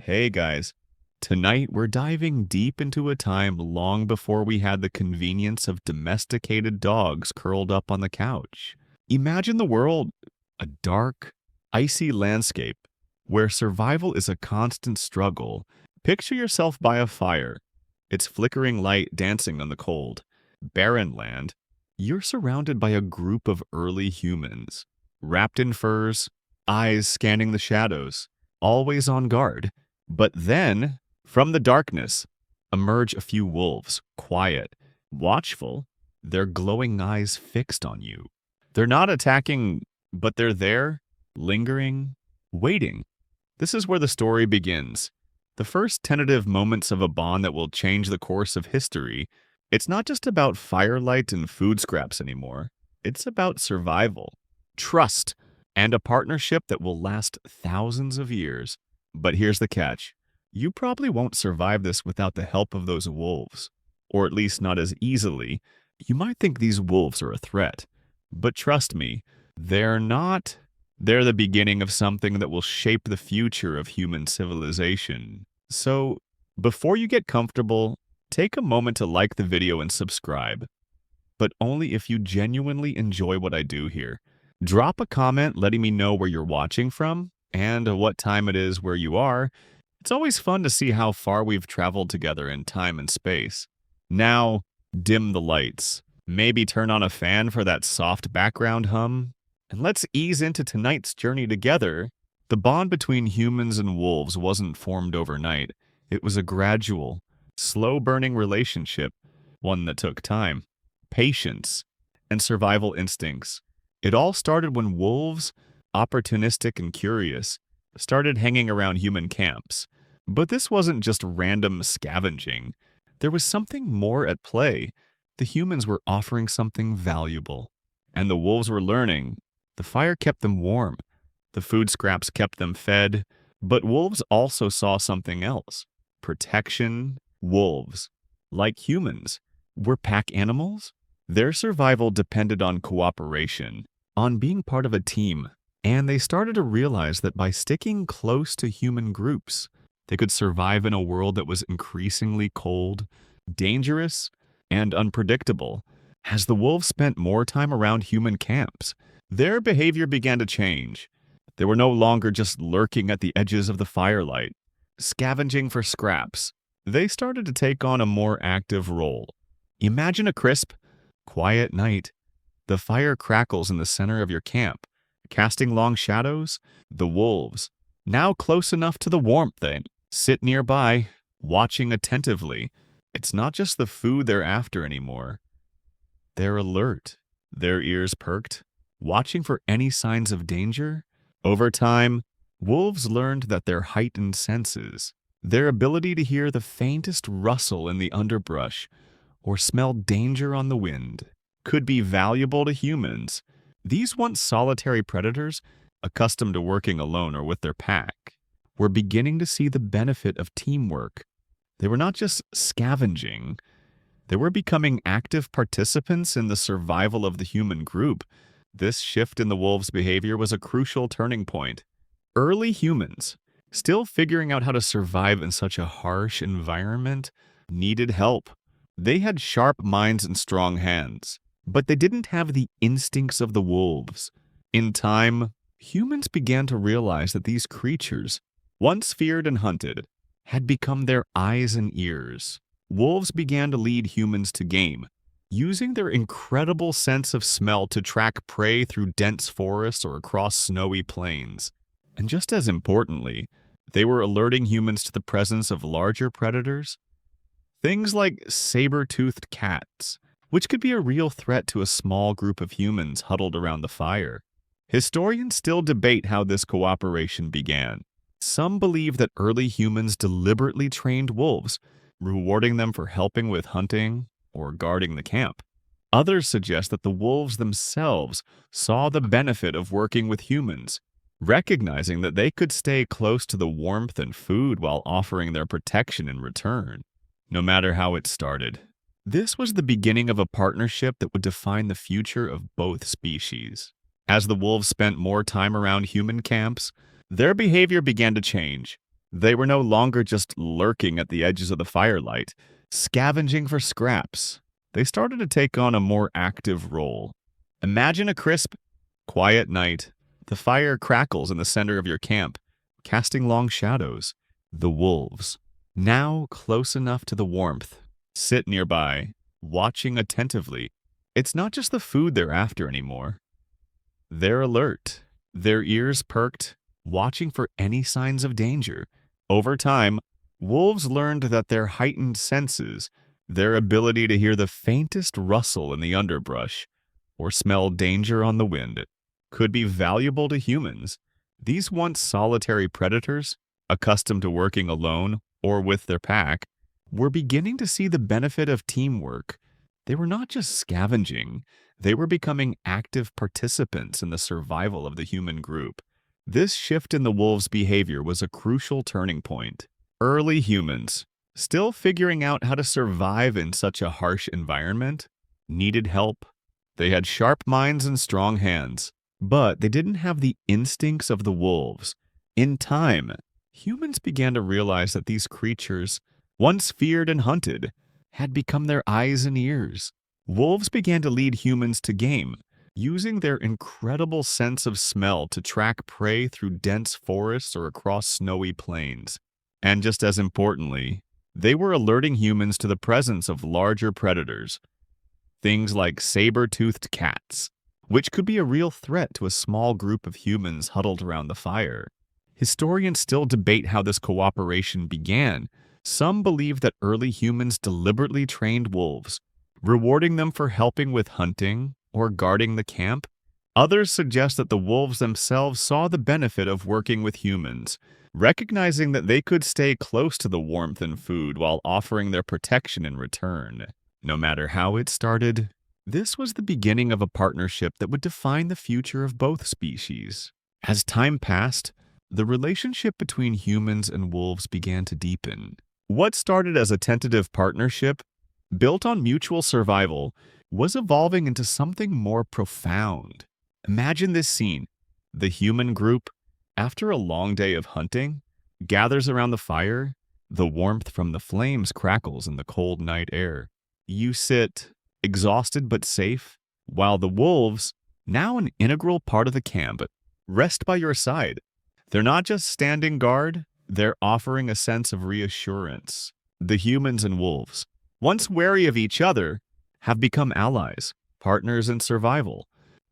Hey guys, tonight we're diving deep into a time long before we had the convenience of domesticated dogs curled up on the couch. Imagine the world, a dark, icy landscape where survival is a constant struggle. Picture yourself by a fire, its flickering light dancing on the cold, barren land. You're surrounded by a group of early humans, wrapped in furs, eyes scanning the shadows, always on guard. But then, from the darkness, emerge a few wolves, quiet, watchful, their glowing eyes fixed on you. They're not attacking, but they're there, lingering, waiting. This is where the story begins. The first tentative moments of a bond that will change the course of history. It's not just about firelight and food scraps anymore. It's about survival, trust, and a partnership that will last thousands of years. But here's the catch. You probably won't survive this without the help of those wolves, or at least not as easily. You might think these wolves are a threat, but trust me, they're not. They're the beginning of something that will shape the future of human civilization. So, before you get comfortable, take a moment to like the video and subscribe, but only if you genuinely enjoy what I do here. Drop a comment letting me know where you're watching from and what time it is where you are. It's always fun to see how far we've traveled together in time and space. Now, dim the lights. Maybe turn on a fan for that soft background hum. And let's ease into tonight's journey together. The bond between humans and wolves wasn't formed overnight. It was a gradual, slow-burning relationship, one that took time, patience, and survival instincts. It all started when wolves, opportunistic and curious, started hanging around human camps. But this wasn't just random scavenging. There was something more at play. The humans were offering something valuable, and the wolves were learning. The fire kept them warm. The food scraps kept them fed. But wolves also saw something else. Protection. Wolves, like humans, were pack animals. Their survival depended on cooperation, on being part of a team. And they started to realize that by sticking close to human groups, they could survive in a world that was increasingly cold, dangerous, and unpredictable. As the wolves spent more time around human camps, their behavior began to change. They were no longer just lurking at the edges of the firelight, scavenging for scraps. They started to take on a more active role. Imagine a crisp, quiet night. The fire crackles in the center of your camp, casting long shadows. The wolves, now close enough to the warmth, they sit nearby, watching attentively. It's not just the food they're after anymore. They're alert, their ears perked, watching for any signs of danger. Over time, wolves learned that their heightened senses, their ability to hear the faintest rustle in the underbrush or smell danger on the wind, could be valuable to humans. These once solitary predators, accustomed to working alone or with their pack, were beginning to see the benefit of teamwork. They were not just scavenging. They were becoming active participants in the survival of the human group. This shift in the wolves' behavior was a crucial turning point. Early humans, still figuring out how to survive in such a harsh environment, needed help. They had sharp minds and strong hands, but they didn't have the instincts of the wolves. In time, humans began to realize that these creatures, once feared and hunted, had become their eyes and ears. Wolves began to lead humans to game, using their incredible sense of smell to track prey through dense forests or across snowy plains. And just as importantly, they were alerting humans to the presence of larger predators. Things like saber-toothed cats, which could be a real threat to a small group of humans huddled around the fire. Historians still debate how this cooperation began. Some believe that early humans deliberately trained wolves, rewarding them for helping with hunting or guarding the camp. Others suggest that the wolves themselves saw the benefit of working with humans, recognizing that they could stay close to the warmth and food while offering their protection in return. No matter how it started, this was the beginning of a partnership that would define the future of both species. As the wolves spent more time around human camps, their behavior began to change. They were no longer just lurking at the edges of the firelight, scavenging for scraps. They started to take on a more active role. Imagine a crisp, quiet night. The fire crackles in the center of your camp, casting long shadows. The wolves, now close enough to the warmth, sit nearby, watching attentively. It's not just the food they're after anymore. They're alert, their ears perked, watching for any signs of danger. Over time, wolves learned that their heightened senses, their ability to hear the faintest rustle in the underbrush or smell danger on the wind, could be valuable to humans. These once solitary predators, accustomed to working alone or with their pack, were beginning to see the benefit of teamwork. They were not just scavenging, they were becoming active participants in the survival of the human group. This shift in the wolves' behavior was a crucial turning point. Early humans, still figuring out how to survive in such a harsh environment, needed help. They had sharp minds and strong hands, but they didn't have the instincts of the wolves. In time, humans began to realize that these creatures, once feared and hunted, had become their eyes and ears. Wolves began to lead humans to game, using their incredible sense of smell to track prey through dense forests or across snowy plains. And just as importantly, they were alerting humans to the presence of larger predators, things like saber-toothed cats, which could be a real threat to a small group of humans huddled around the fire. Historians still debate how this cooperation began. Some believe that early humans deliberately trained wolves, rewarding them for helping with hunting or guarding the camp. Others suggest that the wolves themselves saw the benefit of working with humans, recognizing that they could stay close to the warmth and food while offering their protection in return. No matter how it started, this was the beginning of a partnership that would define the future of both species. As time passed, the relationship between humans and wolves began to deepen. What started as a tentative partnership, built on mutual survival, was evolving into something more profound. Imagine this scene. The human group, after a long day of hunting, gathers around the fire. The warmth from the flames crackles in the cold night air. You sit, exhausted but safe, while the wolves, now an integral part of the camp, rest by your side. They're not just standing guard, they're offering a sense of reassurance. The humans and wolves, once wary of each other, have become allies, partners in survival.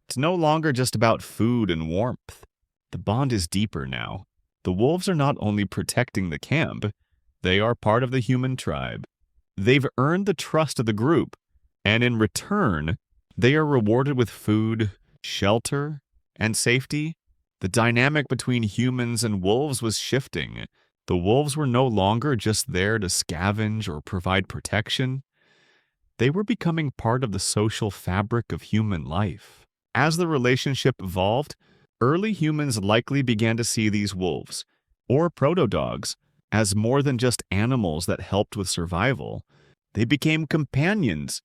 It's no longer just about food and warmth. The bond is deeper now. The wolves are not only protecting the camp, they are part of the human tribe. They've earned the trust of the group, and in return, they are rewarded with food, shelter, and safety. The dynamic between humans and wolves was shifting. The wolves were no longer just there to scavenge or provide protection. They were becoming part of the social fabric of human life. As the relationship evolved, early humans likely began to see these wolves, or proto-dogs, as more than just animals that helped with survival. They became companions,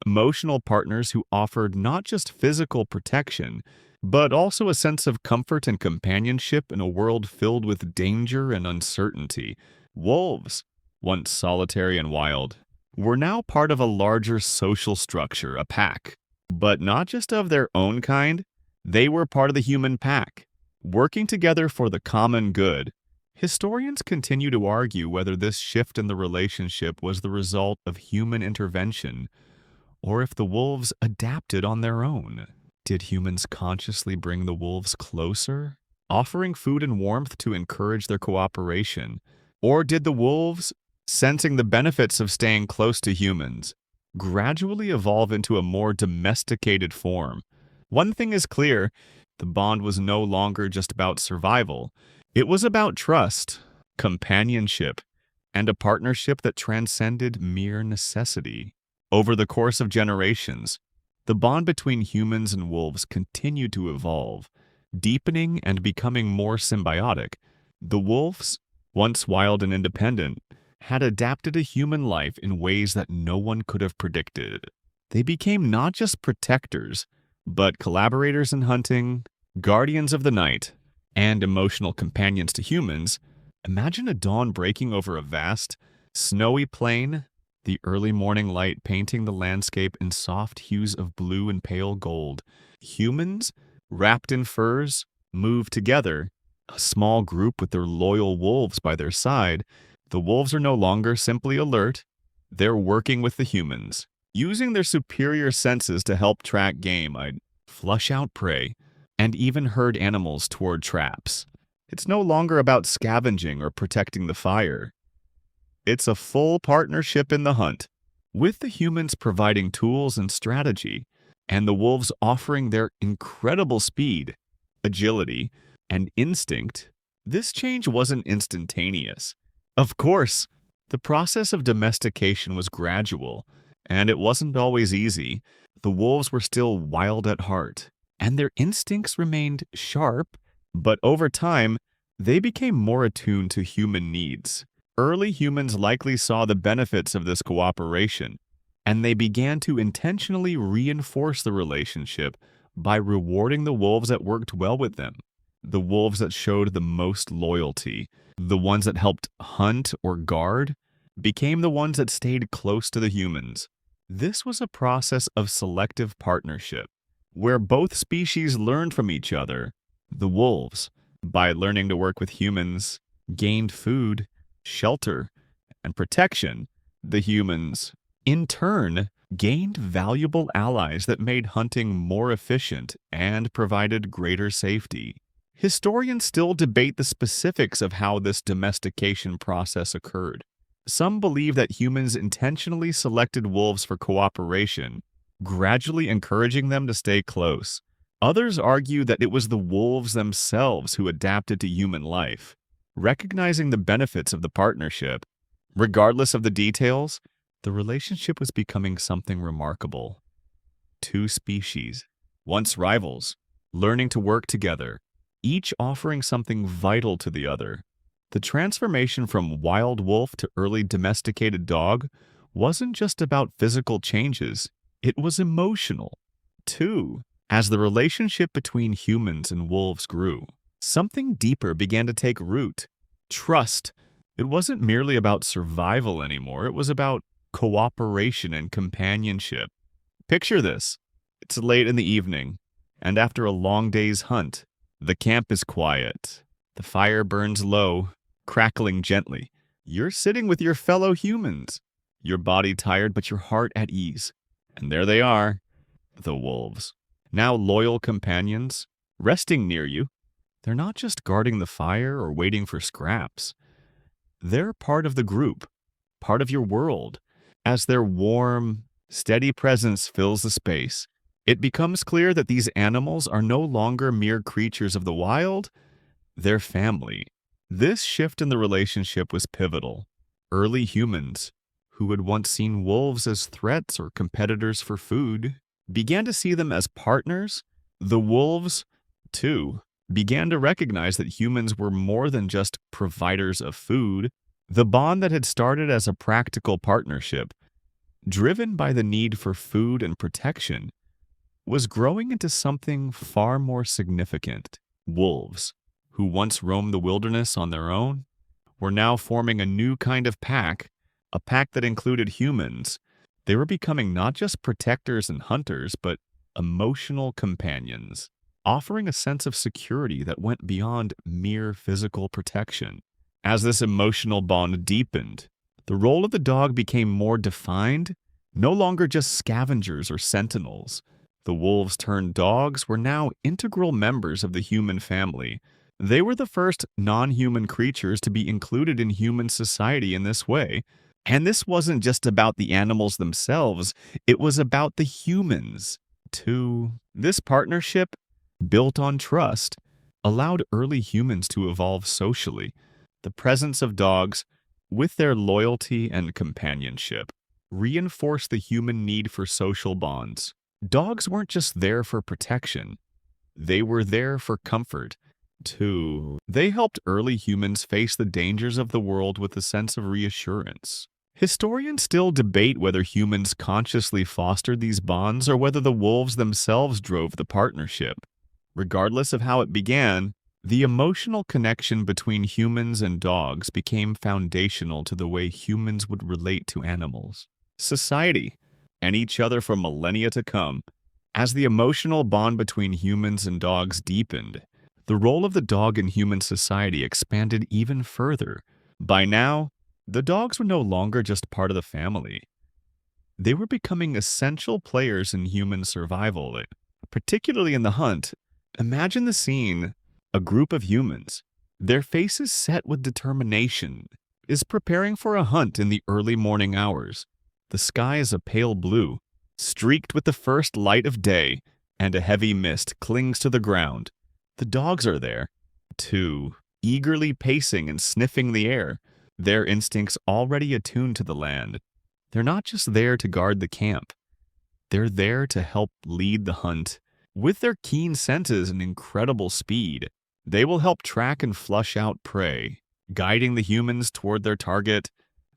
emotional partners who offered not just physical protection, but also a sense of comfort and companionship in a world filled with danger and uncertainty. Wolves, once solitary and wild, were now part of a larger social structure, a pack. But not just of their own kind, they were part of the human pack, working together for the common good. Historians continue to argue whether this shift in the relationship was the result of human intervention, or if the wolves adapted on their own. Did humans consciously bring the wolves closer, offering food and warmth to encourage their cooperation? Or did the wolves, sensing the benefits of staying close to humans, gradually evolve into a more domesticated form? One thing is clear, the bond was no longer just about survival. It was about trust, companionship, and a partnership that transcended mere necessity. Over the course of generations, the bond between humans and wolves continued to evolve, deepening and becoming more symbiotic. The wolves, once wild and independent, had adapted to human life in ways that no one could have predicted. They became not just protectors, but collaborators in hunting, guardians of the night, and emotional companions to humans, Imagine a dawn breaking over a vast, snowy plain, the early morning light painting the landscape in soft hues of blue and pale gold. Humans, wrapped in furs, move together, a small group with their loyal wolves by their side. The wolves are no longer simply alert, they're working with the humans, using their superior senses to help track game, flush out prey, and even herd animals toward traps. It's no longer about scavenging or protecting the fire. It's a full partnership in the hunt, with the humans providing tools and strategy, and the wolves offering their incredible speed, agility, and instinct. This change wasn't instantaneous. Of course, the process of domestication was gradual, and it wasn't always easy. The wolves were still wild at heart, and their instincts remained sharp, but over time, they became more attuned to human needs. Early humans likely saw the benefits of this cooperation, and they began to intentionally reinforce the relationship by rewarding the wolves that worked well with them, the wolves that showed the most loyalty. The ones that helped hunt or guard became the ones that stayed close to the humans. This was a process of selective partnership, where both species learned from each other. The wolves, by learning to work with humans, gained food, shelter, and protection. The humans, in turn, gained valuable allies that made hunting more efficient and provided greater safety. Historians still debate the specifics of how this domestication process occurred. Some believe that humans intentionally selected wolves for cooperation, gradually encouraging them to stay close. Others argue that it was the wolves themselves who adapted to human life, recognizing the benefits of the partnership. Regardless of the details, the relationship was becoming something remarkable. Two species, once rivals, learning to work together, each offering something vital to the other. The transformation from wild wolf to early domesticated dog wasn't just about physical changes, it was emotional, too. As the relationship between humans and wolves grew, something deeper began to take root. Trust. It wasn't merely about survival anymore, it was about cooperation and companionship. Picture this. It's late in the evening, and after a long day's hunt, the camp is quiet. The fire burns low, crackling gently. You're sitting with your fellow humans, your body tired but your heart at ease. And there they are, the wolves. Now loyal companions, resting near you. They're not just guarding the fire or waiting for scraps. They're part of the group, part of your world. As their warm, steady presence fills the space, it becomes clear that these animals are no longer mere creatures of the wild, they're family. This shift in the relationship was pivotal. Early humans, who had once seen wolves as threats or competitors for food, began to see them as partners. The wolves, too, began to recognize that humans were more than just providers of food. The bond that had started as a practical partnership, driven by the need for food and protection, was growing into something far more significant. Wolves, who once roamed the wilderness on their own, were now forming a new kind of pack, a pack that included humans. They were becoming not just protectors and hunters, but emotional companions, offering a sense of security that went beyond mere physical protection. As this emotional bond deepened, the role of the dog became more defined, no longer just scavengers or sentinels. The wolves turned dogs were now integral members of the human family. They were the first non-human creatures to be included in human society in this way. And this wasn't just about the animals themselves, it was about the humans, too. This partnership, built on trust, allowed early humans to evolve socially. The presence of dogs, with their loyalty and companionship, reinforced the human need for social bonds. Dogs weren't just there for protection, they were there for comfort, too. They helped early humans face the dangers of the world with a sense of reassurance. Historians still debate whether humans consciously fostered these bonds or whether the wolves themselves drove the partnership. Regardless of how it began, The emotional connection between humans and dogs became foundational to the way humans would relate to animals, society, and each other for millennia to come. As the emotional bond between humans and dogs deepened, the role of the dog in human society expanded even further. By now, the dogs were no longer just part of the family. They were becoming essential players in human survival, particularly in the hunt. Imagine the scene: a group of humans, their faces set with determination, is preparing for a hunt in the early morning hours. The sky is a pale blue, streaked with the first light of day, and a heavy mist clings to the ground. The dogs are there, too, eagerly pacing and sniffing the air, their instincts already attuned to the land. They're not just there to guard the camp. They're there to help lead the hunt. With their keen senses and incredible speed, they will help track and flush out prey, guiding the humans toward their target.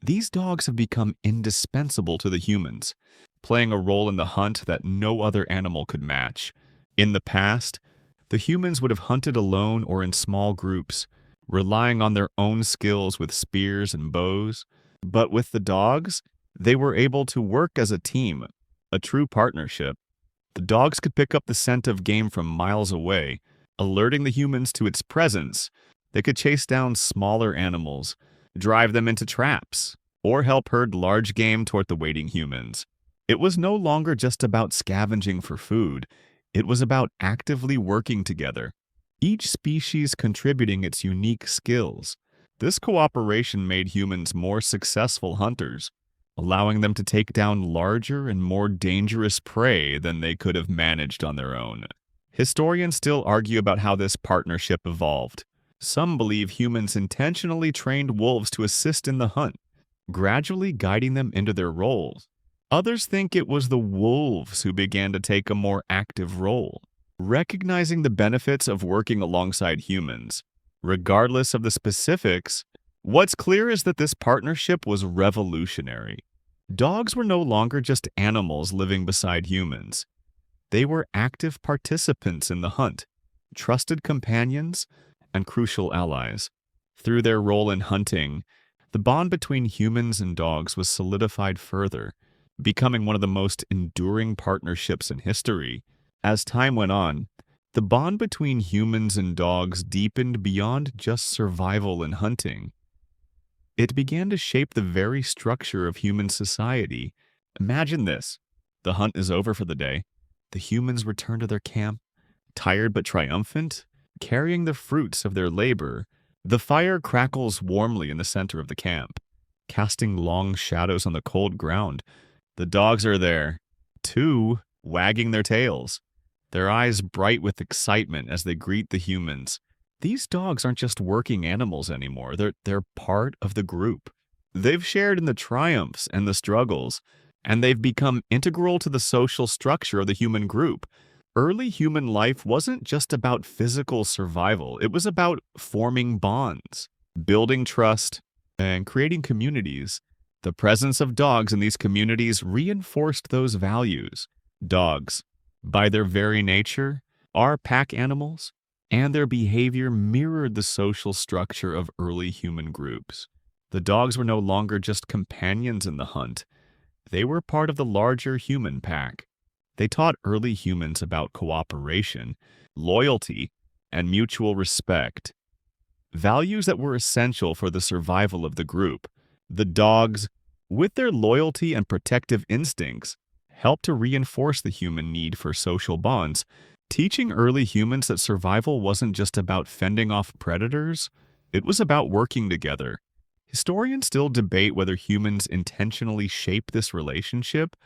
These dogs have become indispensable to the humans, playing a role in the hunt that no other animal could match. In the past, the humans would have hunted alone or in small groups, relying on their own skills with spears and bows. But with the dogs, they were able to work as a team, a true partnership. The dogs could pick up the scent of game from miles away, alerting the humans to its presence. They could chase down smaller animals, drive them into traps, or help herd large game toward the waiting humans. It was no longer just about scavenging for food. It was about actively working together, each species contributing its unique skills. This cooperation made humans more successful hunters, allowing them to take down larger and more dangerous prey than they could have managed on their own. Historians still argue about how this partnership evolved. Some believe humans intentionally trained wolves to assist in the hunt, gradually guiding them into their roles. Others think it was the wolves who began to take a more active role, recognizing the benefits of working alongside humans. Regardless of the specifics, what's clear is that this partnership was revolutionary. Dogs were no longer just animals living beside humans. They were active participants in the hunt, trusted companions, and crucial allies. Through their role in hunting, the bond between humans and dogs was solidified further, becoming one of the most enduring partnerships in history. As time went on, the bond between humans and dogs deepened beyond just survival and hunting. It began to shape the very structure of human society. Imagine this: the hunt is over for the day. The humans return to their camp, tired but triumphant, carrying the fruits of their labor. The fire crackles warmly in the center of the camp, casting long shadows on the cold ground. The dogs are there, too, wagging their tails, their eyes bright with excitement as they greet the humans. These dogs aren't just working animals anymore. They're part of the group. They've shared in the triumphs and the struggles, and they've become integral to the social structure of the human group. Early human life wasn't just about physical survival. It was about forming bonds, building trust, and creating communities. The presence of dogs in these communities reinforced those values. Dogs, by their very nature, are pack animals, and their behavior mirrored the social structure of early human groups. The dogs were no longer just companions in the hunt. They were part of the larger human pack. They taught early humans about cooperation, loyalty, and mutual respect, values that were essential for the survival of the group. The dogs, with their loyalty and protective instincts, helped to reinforce the human need for social bonds, teaching early humans that survival wasn't just about fending off predators, it was about working together. Historians still debate whether humans intentionally shaped this relationship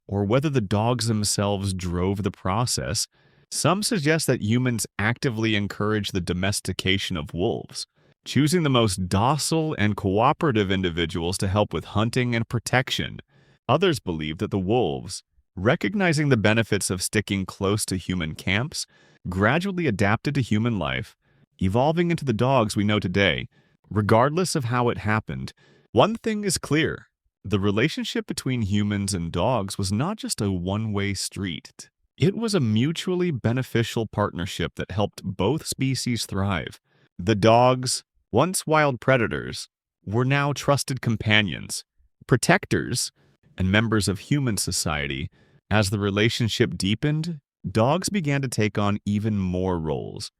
or whether the dogs themselves drove the process. Some suggest that humans actively encouraged the domestication of wolves, choosing the most docile and cooperative individuals to help with hunting and protection. Others believe that the wolves, recognizing the benefits of sticking close to human camps, gradually adapted to human life, evolving into the dogs we know today. Regardless of how it happened, one thing is clear: the relationship between humans and dogs was not just a one-way street. It was a mutually beneficial partnership that helped both species thrive. The dogs, once wild predators, were now trusted companions, protectors, and members of human society. As the relationship deepened, dogs began to take on even more roles.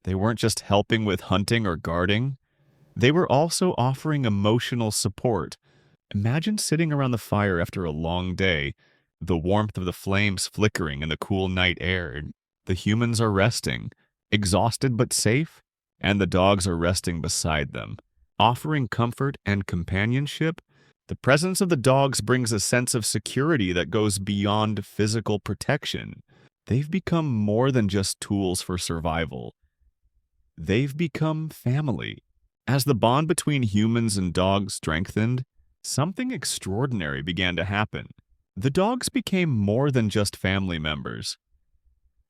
They weren't just helping with hunting or guarding, they were also offering emotional support. Imagine sitting around the fire after a long day, the warmth of the flames flickering in the cool night air. The humans are resting, exhausted but safe, and the dogs are resting beside them, offering comfort and companionship. The presence of the dogs brings a sense of security that goes beyond physical protection. They've become more than just tools for survival. They've become family. As the bond between humans and dogs strengthened, something extraordinary began to happen. The dogs became more than just family members.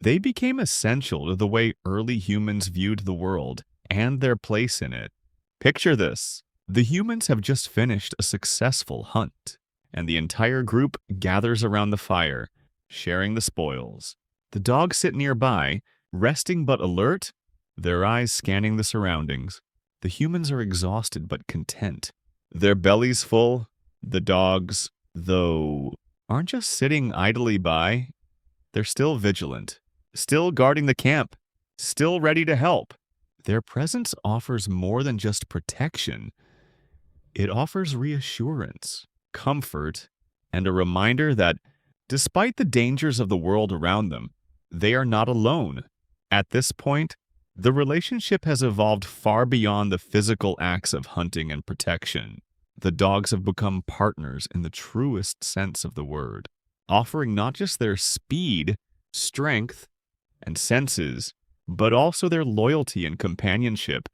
They became essential to the way early humans viewed the world and their place in it. Picture this. The humans have just finished a successful hunt, and the entire group gathers around the fire, sharing the spoils. The dogs sit nearby, resting but alert, their eyes scanning the surroundings. The humans are exhausted but content. Their bellies full. The dogs, though, aren't just sitting idly by. They're still vigilant, still guarding the camp, still ready to help. Their presence offers more than just protection. It offers reassurance, comfort, and a reminder that, despite the dangers of the world around them, they are not alone. At this point, the relationship has evolved far beyond the physical acts of hunting and protection. The dogs have become partners in the truest sense of the word, offering not just their speed, strength, and senses, but also their loyalty and companionship.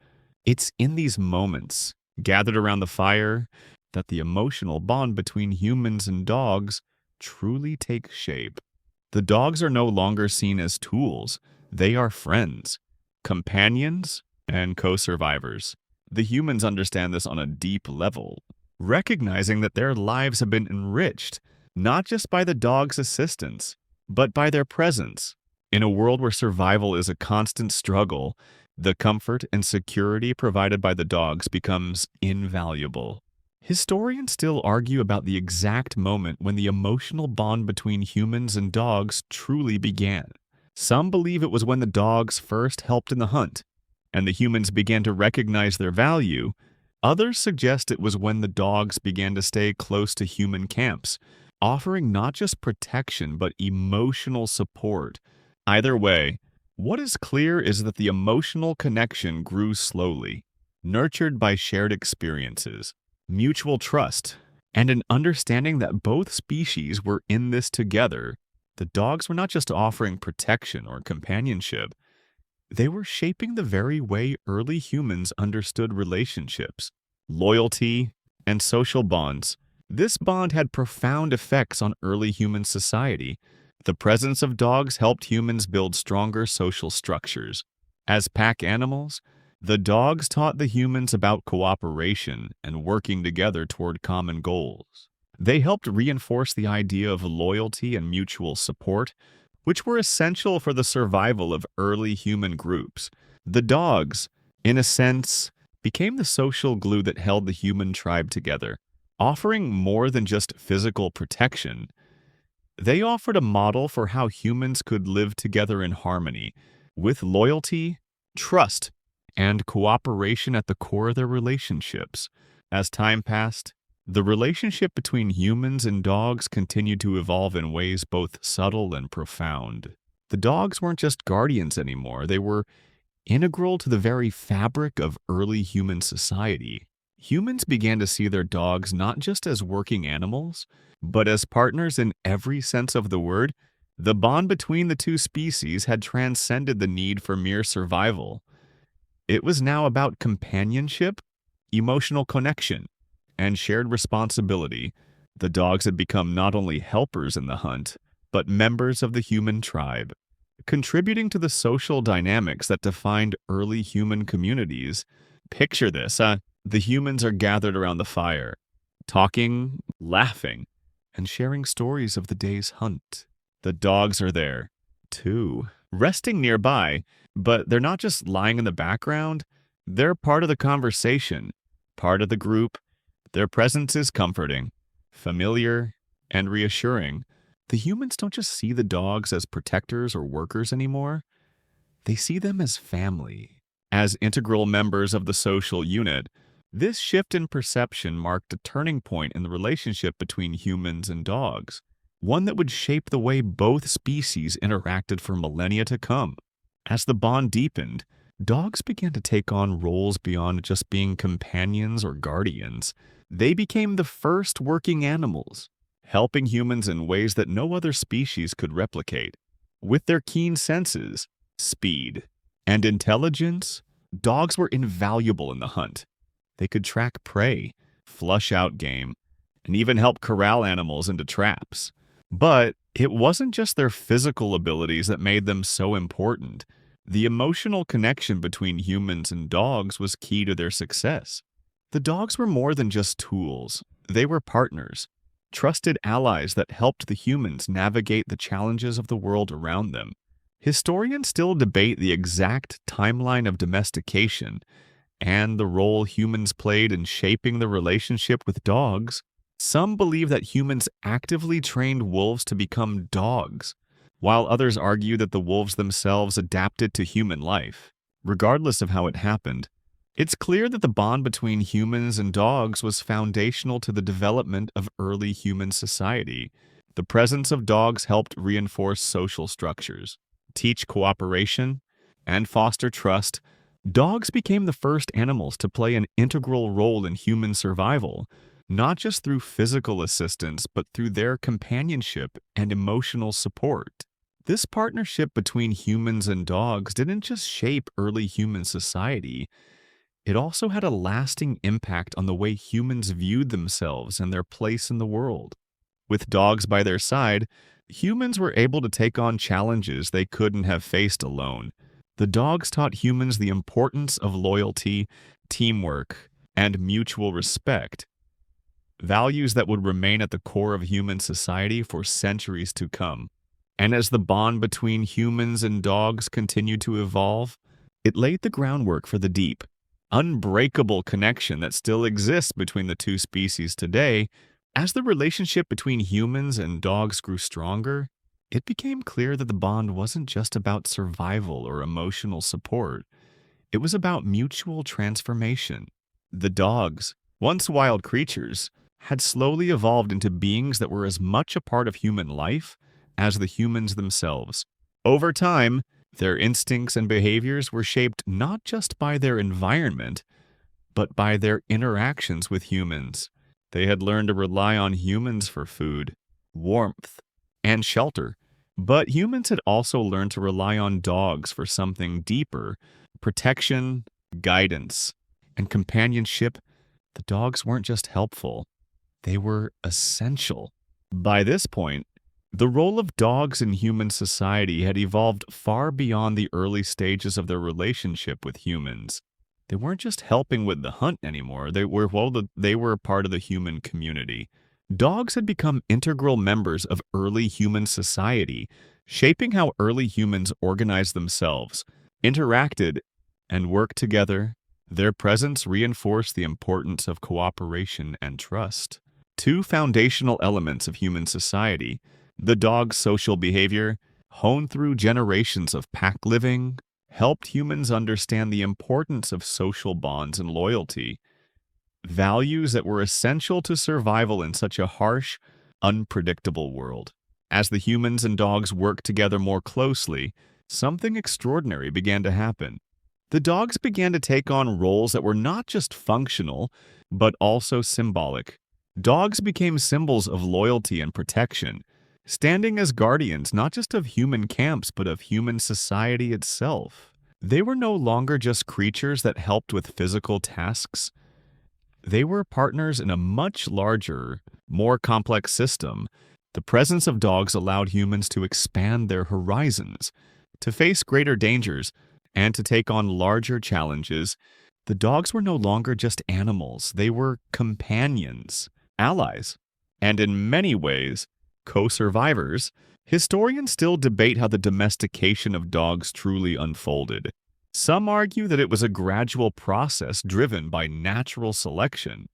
It's in these moments, gathered around the fire, that the emotional bond between humans and dogs truly takes shape. The dogs are no longer seen as tools. They are friends, companions, and co-survivors. The humans understand this on a deep level, recognizing that their lives have been enriched not just by the dog's assistance, but by their presence. In a world where survival is a constant struggle, the comfort and security provided by the dogs becomes invaluable. Historians still argue about the exact moment when the emotional bond between humans and dogs truly began. Some believe it was when the dogs first helped in the hunt, and the humans began to recognize their value. Others suggest it was when the dogs began to stay close to human camps, offering not just protection but emotional support. Either way, what is clear is that the emotional connection grew slowly, nurtured by shared experiences, mutual trust, and an understanding that both species were in this together. The dogs were not just offering protection or companionship, they were shaping the very way early humans understood relationships, loyalty, and social bonds. This bond had profound effects on early human society. The presence of dogs helped humans build stronger social structures. As pack animals, the dogs taught the humans about cooperation and working together toward common goals. They helped reinforce the idea of loyalty and mutual support, which were essential for the survival of early human groups. The dogs, in a sense, became the social glue that held the human tribe together, offering more than just physical protection. They offered a model for how humans could live together in harmony, with loyalty, trust, and cooperation at the core of their relationships. As time passed, the relationship between humans and dogs continued to evolve in ways both subtle and profound. The dogs weren't just guardians anymore, they were integral to the very fabric of early human society. Humans began to see their dogs not just as working animals, but as partners in every sense of the word. The bond between the two species had transcended the need for mere survival. It was now about companionship, emotional connection, and shared responsibility. The dogs had become not only helpers in the hunt, but members of the human tribe, contributing to the social dynamics that defined early human communities. Picture this, the humans are gathered around the fire, talking, laughing, and sharing stories of the day's hunt. The dogs are there, too, resting nearby, but they're not just lying in the background, they're part of the conversation, part of the group. Their presence is comforting, familiar, and reassuring. The humans don't just see the dogs as protectors or workers anymore, they see them as family, as integral members of the social unit. This shift in perception marked a turning point in the relationship between humans and dogs, one that would shape the way both species interacted for millennia to come. As the bond deepened, dogs began to take on roles beyond just being companions or guardians. They became the first working animals, helping humans in ways that no other species could replicate. With their keen senses, speed, and intelligence, dogs were invaluable in the hunt. They could track prey, flush out game, and even help corral animals into traps. But it wasn't just their physical abilities that made them so important. The emotional connection between humans and dogs was key to their success. The dogs were more than just tools. They were partners, trusted allies that helped the humans navigate the challenges of the world around them. Historians still debate the exact timeline of domestication and the role humans played in shaping the relationship with dogs. Some believe that humans actively trained wolves to become dogs, while others argue that the wolves themselves adapted to human life. Regardless of how it happened, it's clear that the bond between humans and dogs was foundational to the development of early human society. The presence of dogs helped reinforce social structures, teach cooperation, and foster trust. Dogs became the first animals to play an integral role in human survival, not just through physical assistance, but through their companionship and emotional support. This partnership between humans and dogs didn't just shape early human society, it also had a lasting impact on the way humans viewed themselves and their place in the world. With dogs by their side, humans were able to take on challenges they couldn't have faced alone. The dogs taught humans the importance of loyalty, teamwork, and mutual respect, values that would remain at the core of human society for centuries to come. And as the bond between humans and dogs continued to evolve, it laid the groundwork for the deep, unbreakable connection that still exists between the two species today. As the relationship between humans and dogs grew stronger, it became clear that the bond wasn't just about survival or emotional support. It was about mutual transformation. The dogs, once wild creatures, had slowly evolved into beings that were as much a part of human life as the humans themselves. Over time, their instincts and behaviors were shaped not just by their environment, but by their interactions with humans. They had learned to rely on humans for food, warmth, and shelter. But humans had also learned to rely on dogs for something deeper: protection, guidance, and companionship. The dogs weren't just helpful, they were essential. By this point, the role of dogs in human society had evolved far beyond the early stages of their relationship with humans. They weren't just helping with the hunt anymore, they were part of the human community. Dogs had become integral members of early human society, shaping how early humans organized themselves, interacted, and worked together. Their presence reinforced the importance of cooperation and trust, two foundational elements of human society. The dog's social behavior, honed through generations of pack living, helped humans understand the importance of social bonds and loyalty, values that were essential to survival in such a harsh, unpredictable world. As the humans and dogs worked together more closely, something extraordinary began to happen. The dogs began to take on roles that were not just functional, but also symbolic. Dogs became symbols of loyalty and protection, standing as guardians not just of human camps, but of human society itself. They were no longer just creatures that helped with physical tasks. They were partners in a much larger, more complex system. The presence of dogs allowed humans to expand their horizons, to face greater dangers, and to take on larger challenges. The dogs were no longer just animals, they were companions, allies, and in many ways, co-survivors, historians still debate how the domestication of dogs truly unfolded. Some argue that it was a gradual process driven by natural selection,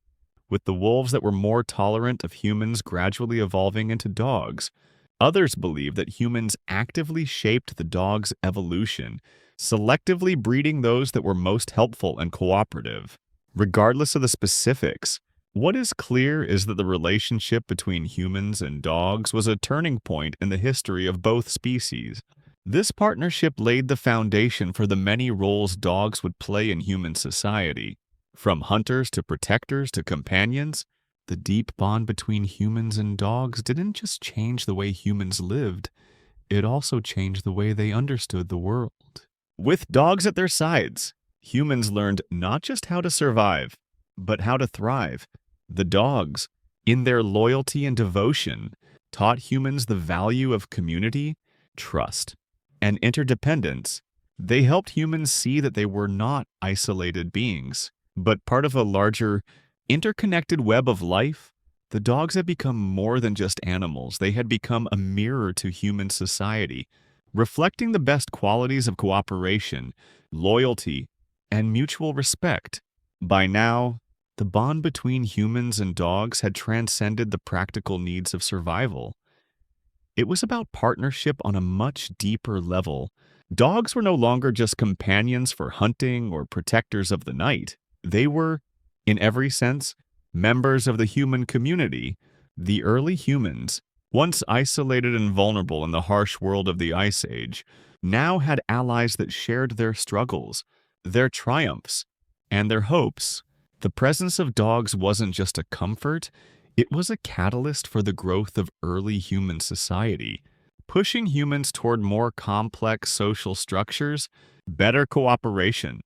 with the wolves that were more tolerant of humans gradually evolving into dogs. Others believe that humans actively shaped the dog's evolution, selectively breeding those that were most helpful and cooperative. Regardless of the specifics, what is clear is that the relationship between humans and dogs was a turning point in the history of both species. This partnership laid the foundation for the many roles dogs would play in human society. From hunters to protectors to companions, the deep bond between humans and dogs didn't just change the way humans lived, it also changed the way they understood the world. With dogs at their sides, humans learned not just how to survive, but how to thrive. The dogs, in their loyalty and devotion, taught humans the value of community, trust, and interdependence. They helped humans see that they were not isolated beings, but part of a larger, interconnected web of life. The dogs had become more than just animals. They had become a mirror to human society, reflecting the best qualities of cooperation, loyalty, and mutual respect. By now, the bond between humans and dogs had transcended the practical needs of survival. It was about partnership on a much deeper level. Dogs were no longer just companions for hunting or protectors of the night. They were, in every sense, members of the human community. The early humans, once isolated and vulnerable in the harsh world of the Ice Age, now had allies that shared their struggles, their triumphs, and their hopes. The presence of dogs wasn't just a comfort, it was a catalyst for the growth of early human society, pushing humans toward more complex social structures, better cooperation,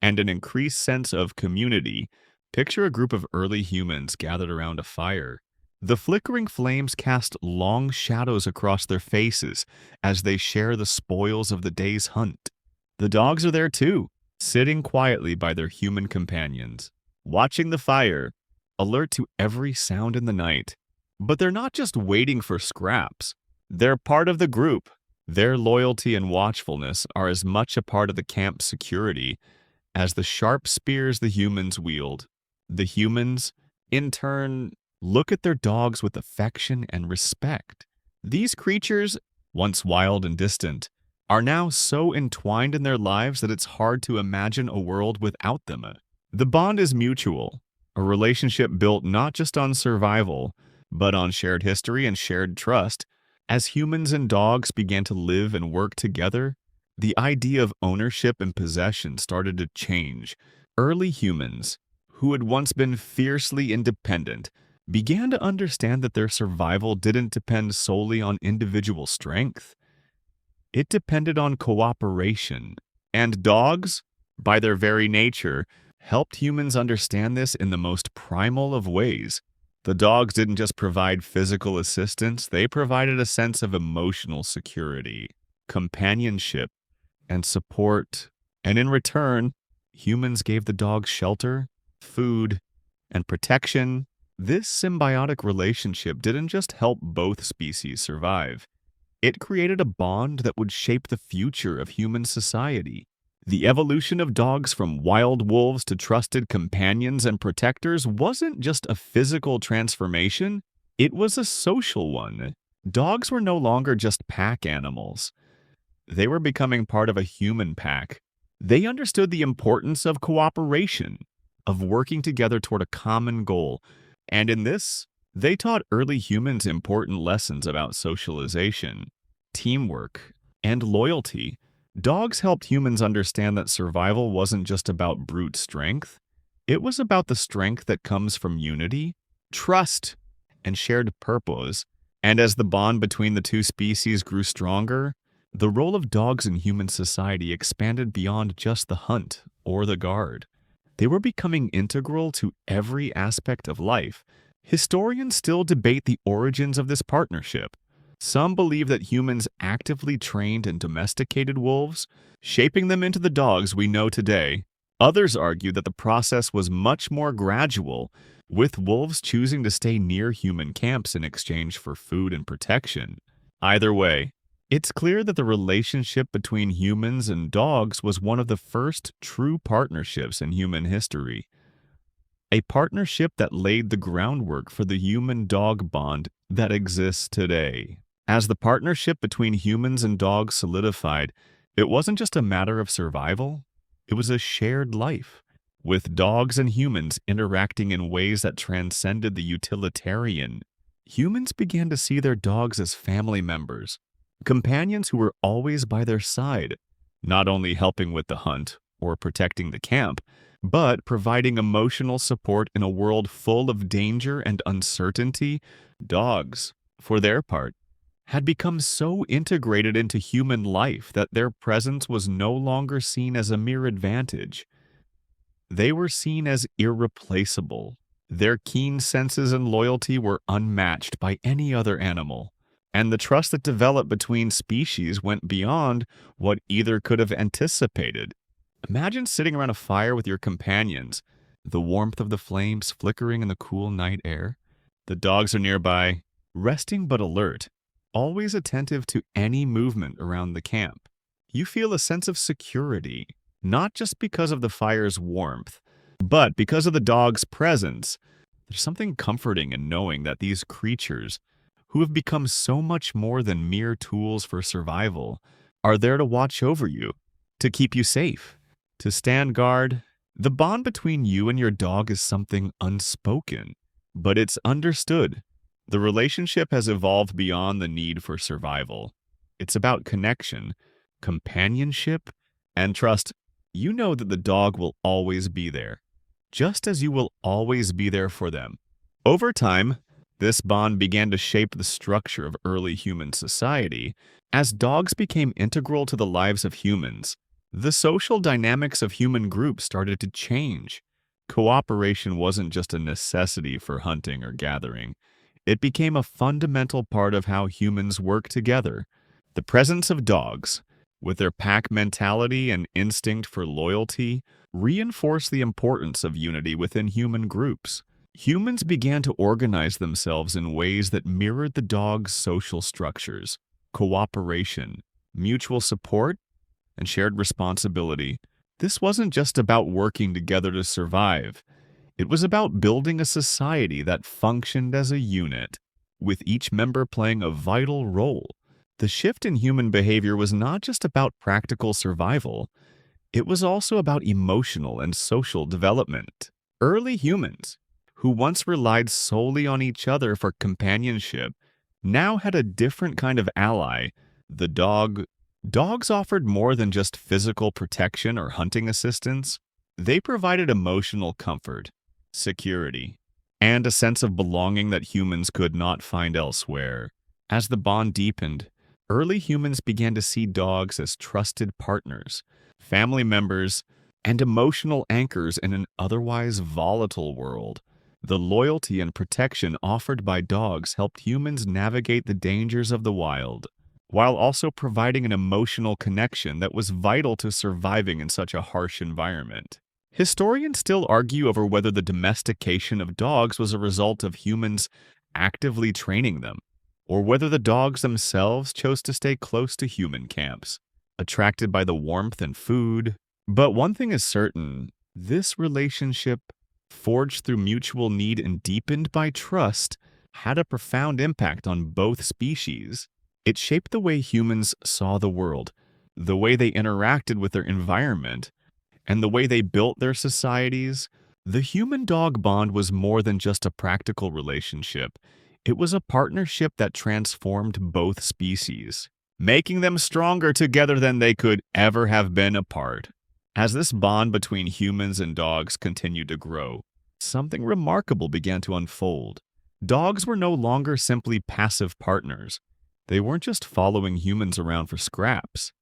and an increased sense of community. Picture a group of early humans gathered around a fire. The flickering flames cast long shadows across their faces as they share the spoils of the day's hunt. The dogs are there too, sitting quietly by their human companions, watching the fire, alert to every sound in the night. But they're not just waiting for scraps. They're part of the group. Their loyalty and watchfulness are as much a part of the camp's security as the sharp spears the humans wield. The humans, in turn, look at their dogs with affection and respect. These creatures, once wild and distant, are now so entwined in their lives that it's hard to imagine a world without them. The bond is mutual, a relationship built not just on survival, but on shared history and shared trust. As humans and dogs began to live and work together, the idea of ownership and possession started to change. Early humans, who had once been fiercely independent, began to understand that their survival didn't depend solely on individual strength. It depended on cooperation. And dogs, by their very nature, helped humans understand this in the most primal of ways. The dogs didn't just provide physical assistance, they provided a sense of emotional security, companionship, and support. And in return, humans gave the dogs shelter, food, and protection. This symbiotic relationship didn't just help both species survive. It created a bond that would shape the future of human society. The evolution of dogs from wild wolves to trusted companions and protectors wasn't just a physical transformation, it was a social one. Dogs were no longer just pack animals. They were becoming part of a human pack. They understood the importance of cooperation, of working together toward a common goal, and in this, they taught early humans important lessons about socialization, teamwork, and loyalty. Dogs helped humans understand that survival wasn't just about brute strength. It was about the strength that comes from unity, trust, and shared purpose. And as the bond between the two species grew stronger, the role of dogs in human society expanded beyond just the hunt or the guard. They were becoming integral to every aspect of life. Historians still debate the origins of this partnership. Some believe that humans actively trained and domesticated wolves, shaping them into the dogs we know today. Others argue that the process was much more gradual, with wolves choosing to stay near human camps in exchange for food and protection. Either way, it's clear that the relationship between humans and dogs was one of the first true partnerships in human history, a partnership that laid the groundwork for the human-dog bond that exists today. As the partnership between humans and dogs solidified, it wasn't just a matter of survival, it was a shared life, with dogs and humans interacting in ways that transcended the utilitarian. Humans began to see their dogs as family members, companions who were always by their side, not only helping with the hunt or protecting the camp, but providing emotional support in a world full of danger and uncertainty. Dogs, for their part, had become so integrated into human life that their presence was no longer seen as a mere advantage. They were seen as irreplaceable. Their keen senses and loyalty were unmatched by any other animal, and the trust that developed between species went beyond what either could have anticipated. Imagine sitting around a fire with your companions, the warmth of the flames flickering in the cool night air. The dogs are nearby, resting but alert, always attentive to any movement around the camp. You feel a sense of security, not just because of the fire's warmth, but because of the dog's presence. There's something comforting in knowing that these creatures, who have become so much more than mere tools for survival, are there to watch over you, to keep you safe, to stand guard. The bond between you and your dog is something unspoken, but it's understood. The relationship has evolved beyond the need for survival. It's about connection, companionship, and trust. You know that the dog will always be there, just as you will always be there for them. Over time, this bond began to shape the structure of early human society. As dogs became integral to the lives of humans, the social dynamics of human groups started to change. Cooperation wasn't just a necessity for hunting or gathering. It became a fundamental part of how humans work together. The presence of dogs, with their pack mentality and instinct for loyalty, reinforced the importance of unity within human groups. Humans began to organize themselves in ways that mirrored the dog's social structures: cooperation, mutual support, and shared responsibility. This wasn't just about working together to survive. It was about building a society that functioned as a unit, with each member playing a vital role. The shift in human behavior was not just about practical survival, it was also about emotional and social development. Early humans, who once relied solely on each other for companionship, now had a different kind of ally, the dog. Dogs offered more than just physical protection or hunting assistance. They provided emotional comfort, security, and a sense of belonging that humans could not find elsewhere. As the bond deepened, early humans began to see dogs as trusted partners, family members, and emotional anchors in an otherwise volatile world. The loyalty and protection offered by dogs helped humans navigate the dangers of the wild, while also providing an emotional connection that was vital to surviving in such a harsh environment. Historians still argue over whether the domestication of dogs was a result of humans actively training them, or whether the dogs themselves chose to stay close to human camps, attracted by the warmth and food. But one thing is certain: this relationship, forged through mutual need and deepened by trust, had a profound impact on both species. It shaped the way humans saw the world, the way they interacted with their environment, and the way they built their societies. The human-dog bond was more than just a practical relationship. It was a partnership that transformed both species, making them stronger together than they could ever have been apart. As this bond between humans and dogs continued to grow, something remarkable began to unfold. Dogs were no longer simply passive partners. They weren't just following humans around for scraps.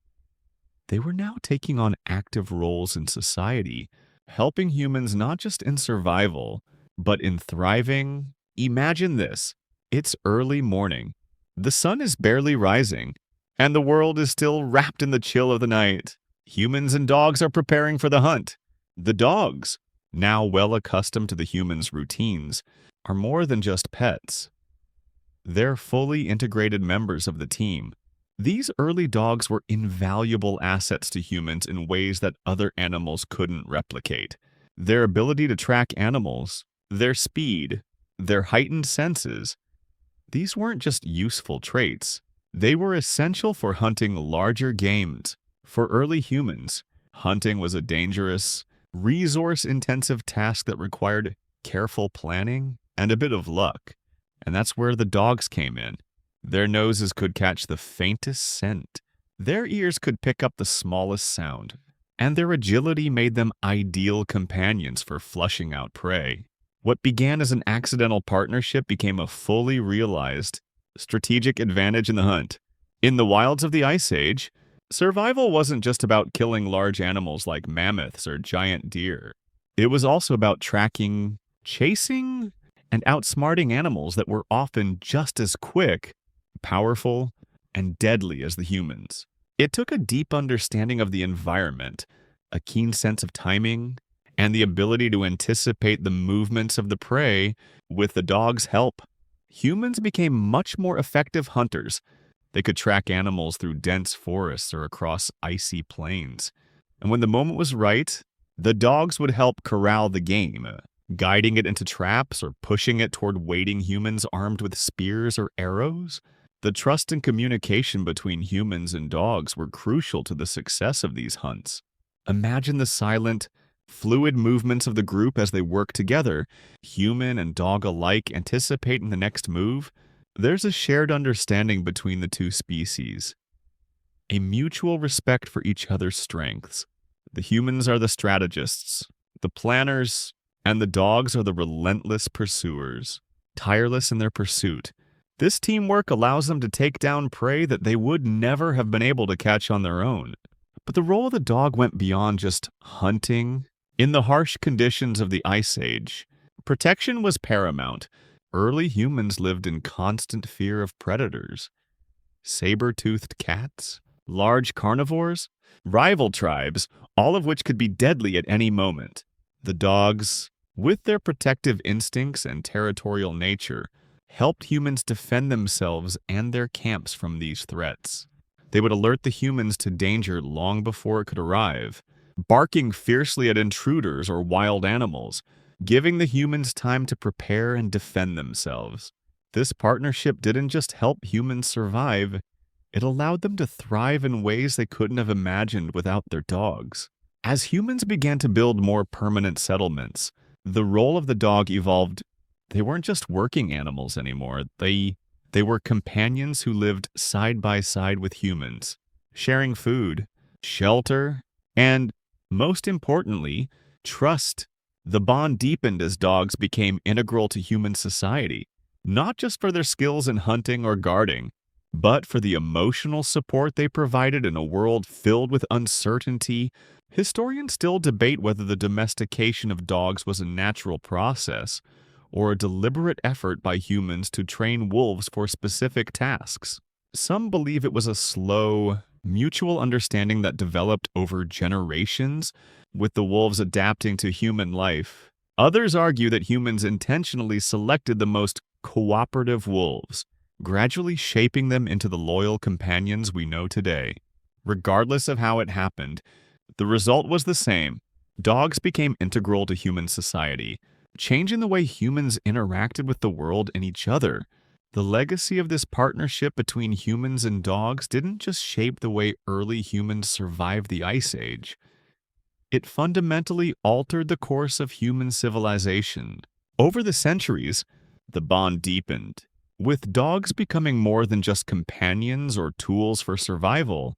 They were now taking on active roles in society, helping humans not just in survival, but in thriving. Imagine this. It's early morning. The sun is barely rising, and the world is still wrapped in the chill of the night. Humans and dogs are preparing for the hunt. The dogs, now well accustomed to the human's routines, are more than just pets. They're fully integrated members of the team. These early dogs were invaluable assets to humans in ways that other animals couldn't replicate. Their ability to track animals, their speed, their heightened senses, these weren't just useful traits. They were essential for hunting larger games. For early humans, hunting was a dangerous, resource-intensive task that required careful planning and a bit of luck. And that's where the dogs came in. Their noses could catch the faintest scent. Their ears could pick up the smallest sound. And their agility made them ideal companions for flushing out prey. What began as an accidental partnership became a fully realized strategic advantage in the hunt. In the wilds of the Ice Age, survival wasn't just about killing large animals like mammoths or giant deer. It was also about tracking, chasing, and outsmarting animals that were often just as quick, powerful, and deadly as the humans. It took a deep understanding of the environment, a keen sense of timing, and the ability to anticipate the movements of the prey. With the dog's help, humans became much more effective hunters. They could track animals through dense forests or across icy plains. And when the moment was right, the dogs would help corral the game, guiding it into traps or pushing it toward waiting humans armed with spears or arrows. The trust and communication between humans and dogs were crucial to the success of these hunts. Imagine the silent, fluid movements of the group as they work together, human and dog alike anticipating the next move. There's a shared understanding between the two species, a mutual respect for each other's strengths. The humans are the strategists, the planners, and the dogs are the relentless pursuers, tireless in their pursuit. This teamwork allows them to take down prey that they would never have been able to catch on their own. But the role of the dog went beyond just hunting. In the harsh conditions of the Ice Age, protection was paramount. Early humans lived in constant fear of predators. Saber-toothed cats, large carnivores, rival tribes, all of which could be deadly at any moment. The dogs, with their protective instincts and territorial nature, helped humans defend themselves and their camps from these threats. They would alert the humans to danger long before it could arrive, barking fiercely at intruders or wild animals, giving the humans time to prepare and defend themselves. This partnership didn't just help humans survive, it allowed them to thrive in ways they couldn't have imagined without their dogs. As humans began to build more permanent settlements, the role of the dog evolved. They weren't just working animals anymore. They were companions who lived side by side with humans, sharing food, shelter, and, most importantly, trust. The bond deepened as dogs became integral to human society, not just for their skills in hunting or guarding, but for the emotional support they provided in a world filled with uncertainty. Historians still debate whether the domestication of dogs was a natural process or a deliberate effort by humans to train wolves for specific tasks. Some believe it was a slow, mutual understanding that developed over generations, with the wolves adapting to human life. Others argue that humans intentionally selected the most cooperative wolves, gradually shaping them into the loyal companions we know today. Regardless of how it happened, the result was the same. Dogs became integral to human society, changing the way humans interacted with the world and each other. The legacy of this partnership between humans and dogs didn't just shape the way early humans survived the Ice Age. It fundamentally altered the course of human civilization. Over the centuries, the bond deepened, with dogs becoming more than just companions or tools for survival.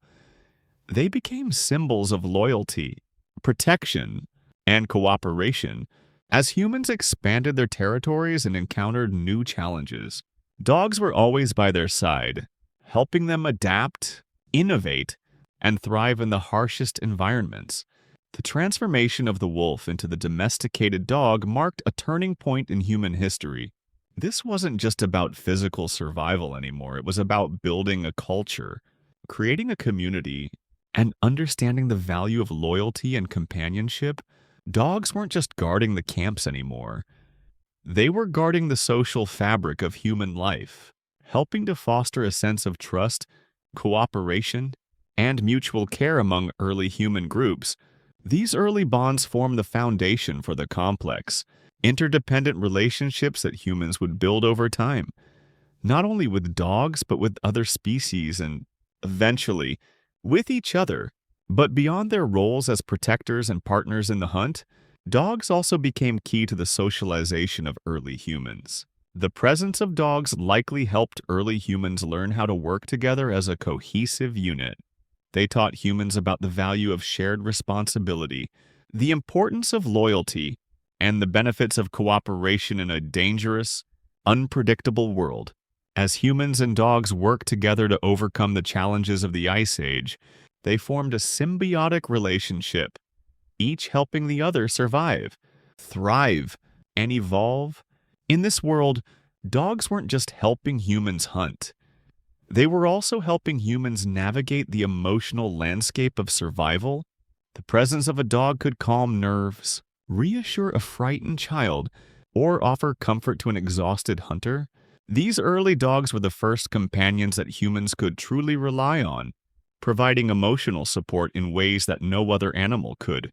They became symbols of loyalty, protection, and cooperation. As humans expanded their territories and encountered new challenges, dogs were always by their side, helping them adapt, innovate, and thrive in the harshest environments. The transformation of the wolf into the domesticated dog marked a turning point in human history. This wasn't just about physical survival anymore. It was about building a culture, creating a community, and understanding the value of loyalty and companionship. Dogs weren't just guarding the camps anymore. They were guarding the social fabric of human life, helping to foster a sense of trust, cooperation, and mutual care among early human groups. These early bonds form the foundation for the complex, interdependent relationships that humans would build over time, not only with dogs, but with other species and, eventually, with each other. But beyond their roles as protectors and partners in the hunt, dogs also became key to the socialization of early humans. The presence of dogs likely helped early humans learn how to work together as a cohesive unit. They taught humans about the value of shared responsibility, the importance of loyalty, and the benefits of cooperation in a dangerous, unpredictable world. As humans and dogs worked together to overcome the challenges of the Ice Age, they formed a symbiotic relationship, each helping the other survive, thrive, and evolve. In this world, dogs weren't just helping humans hunt. They were also helping humans navigate the emotional landscape of survival. The presence of a dog could calm nerves, reassure a frightened child, or offer comfort to an exhausted hunter. These early dogs were the first companions that humans could truly rely on, providing emotional support in ways that no other animal could.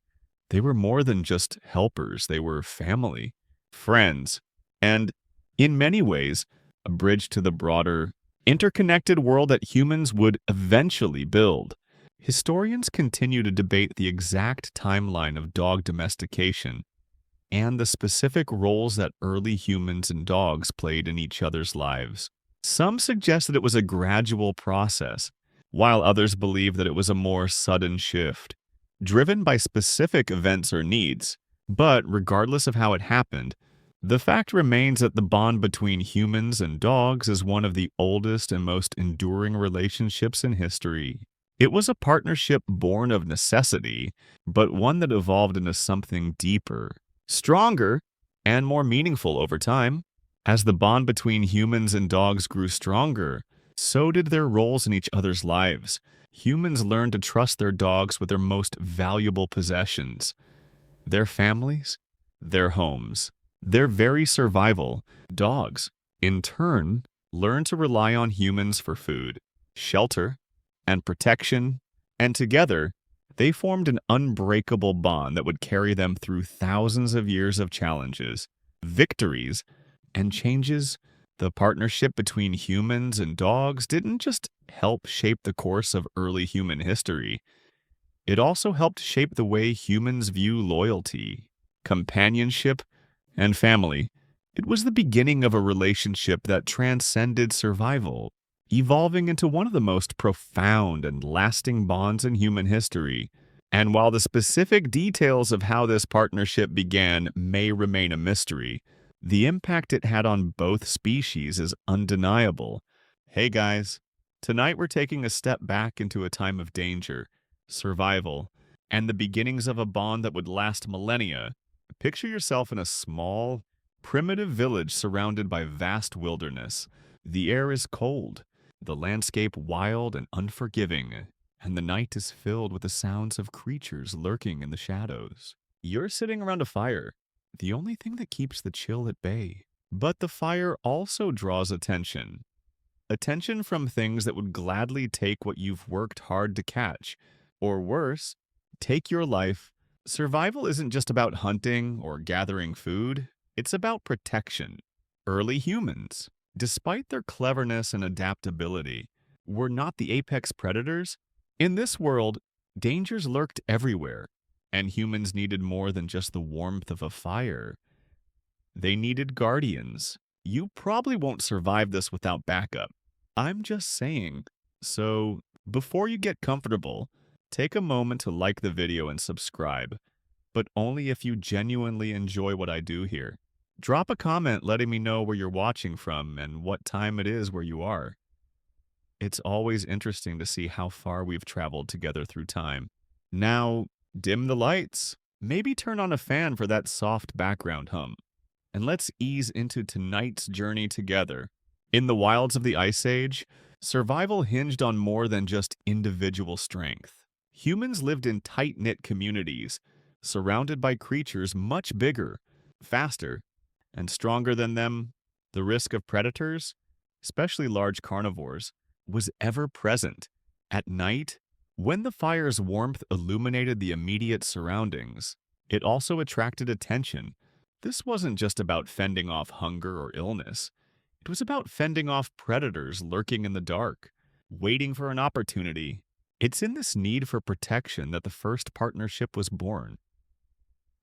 They were more than just helpers, they were family, friends, and, in many ways, a bridge to the broader, interconnected world that humans would eventually build. Historians continue to debate the exact timeline of dog domestication and the specific roles that early humans and dogs played in each other's lives. Some suggest that it was a gradual process, while others believe that it was a more sudden shift, driven by specific events or needs. But regardless of how it happened, the fact remains that the bond between humans and dogs is one of the oldest and most enduring relationships in history. It was a partnership born of necessity, but one that evolved into something deeper, stronger, and more meaningful over time. As the bond between humans and dogs grew stronger, so did their roles in each other's lives. Humans learned to trust their dogs with their most valuable possessions, their families, their homes, their very survival. Dogs, in turn, learned to rely on humans for food, shelter, and protection, and together, they formed an unbreakable bond that would carry them through thousands of years of challenges, victories, and changes. The partnership between humans and dogs didn't just help shape the course of early human history, it also helped shape the way humans view loyalty, companionship, and family. It was the beginning of a relationship that transcended survival, evolving into one of the most profound and lasting bonds in human history. And while the specific details of how this partnership began may remain a mystery, the impact it had on both species is undeniable. Hey guys, tonight we're taking a step back into a time of danger, survival, and the beginnings of a bond that would last millennia. Picture yourself in a small, primitive village surrounded by vast wilderness. The air is cold, the landscape wild and unforgiving, and the night is filled with the sounds of creatures lurking in the shadows. You're sitting around a fire, the only thing that keeps the chill at bay. But the fire also draws attention. Attention from things that would gladly take what you've worked hard to catch, or worse, take your life. Survival isn't just about hunting or gathering food, it's about protection. Early humans, despite their cleverness and adaptability, were not the apex predators. In this world, dangers lurked everywhere, and humans needed more than just the warmth of a fire. They needed guardians. You probably won't survive this without backup. I'm just saying. So, before you get comfortable, take a moment to like the video and subscribe, but only if you genuinely enjoy what I do here. Drop a comment letting me know where you're watching from and what time it is where you are. It's always interesting to see how far we've traveled together through time. Now, dim the lights. Maybe turn on a fan for that soft background hum. And let's ease into tonight's journey together. In the wilds of the Ice Age, survival hinged on more than just individual strength. Humans lived in tight-knit communities, surrounded by creatures much bigger, faster, and stronger than them. The risk of predators, especially large carnivores, was ever present. At night, when the fire's warmth illuminated the immediate surroundings, it also attracted attention. This wasn't just about fending off hunger or illness. It was about fending off predators lurking in the dark, waiting for an opportunity. It's in this need for protection that the first partnership was born.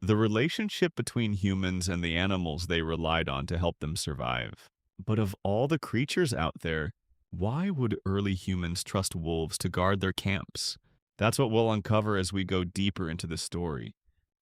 The relationship between humans and the animals they relied on to help them survive. But of all the creatures out there, why would early humans trust wolves to guard their camps? That's what we'll uncover as we go deeper into the story.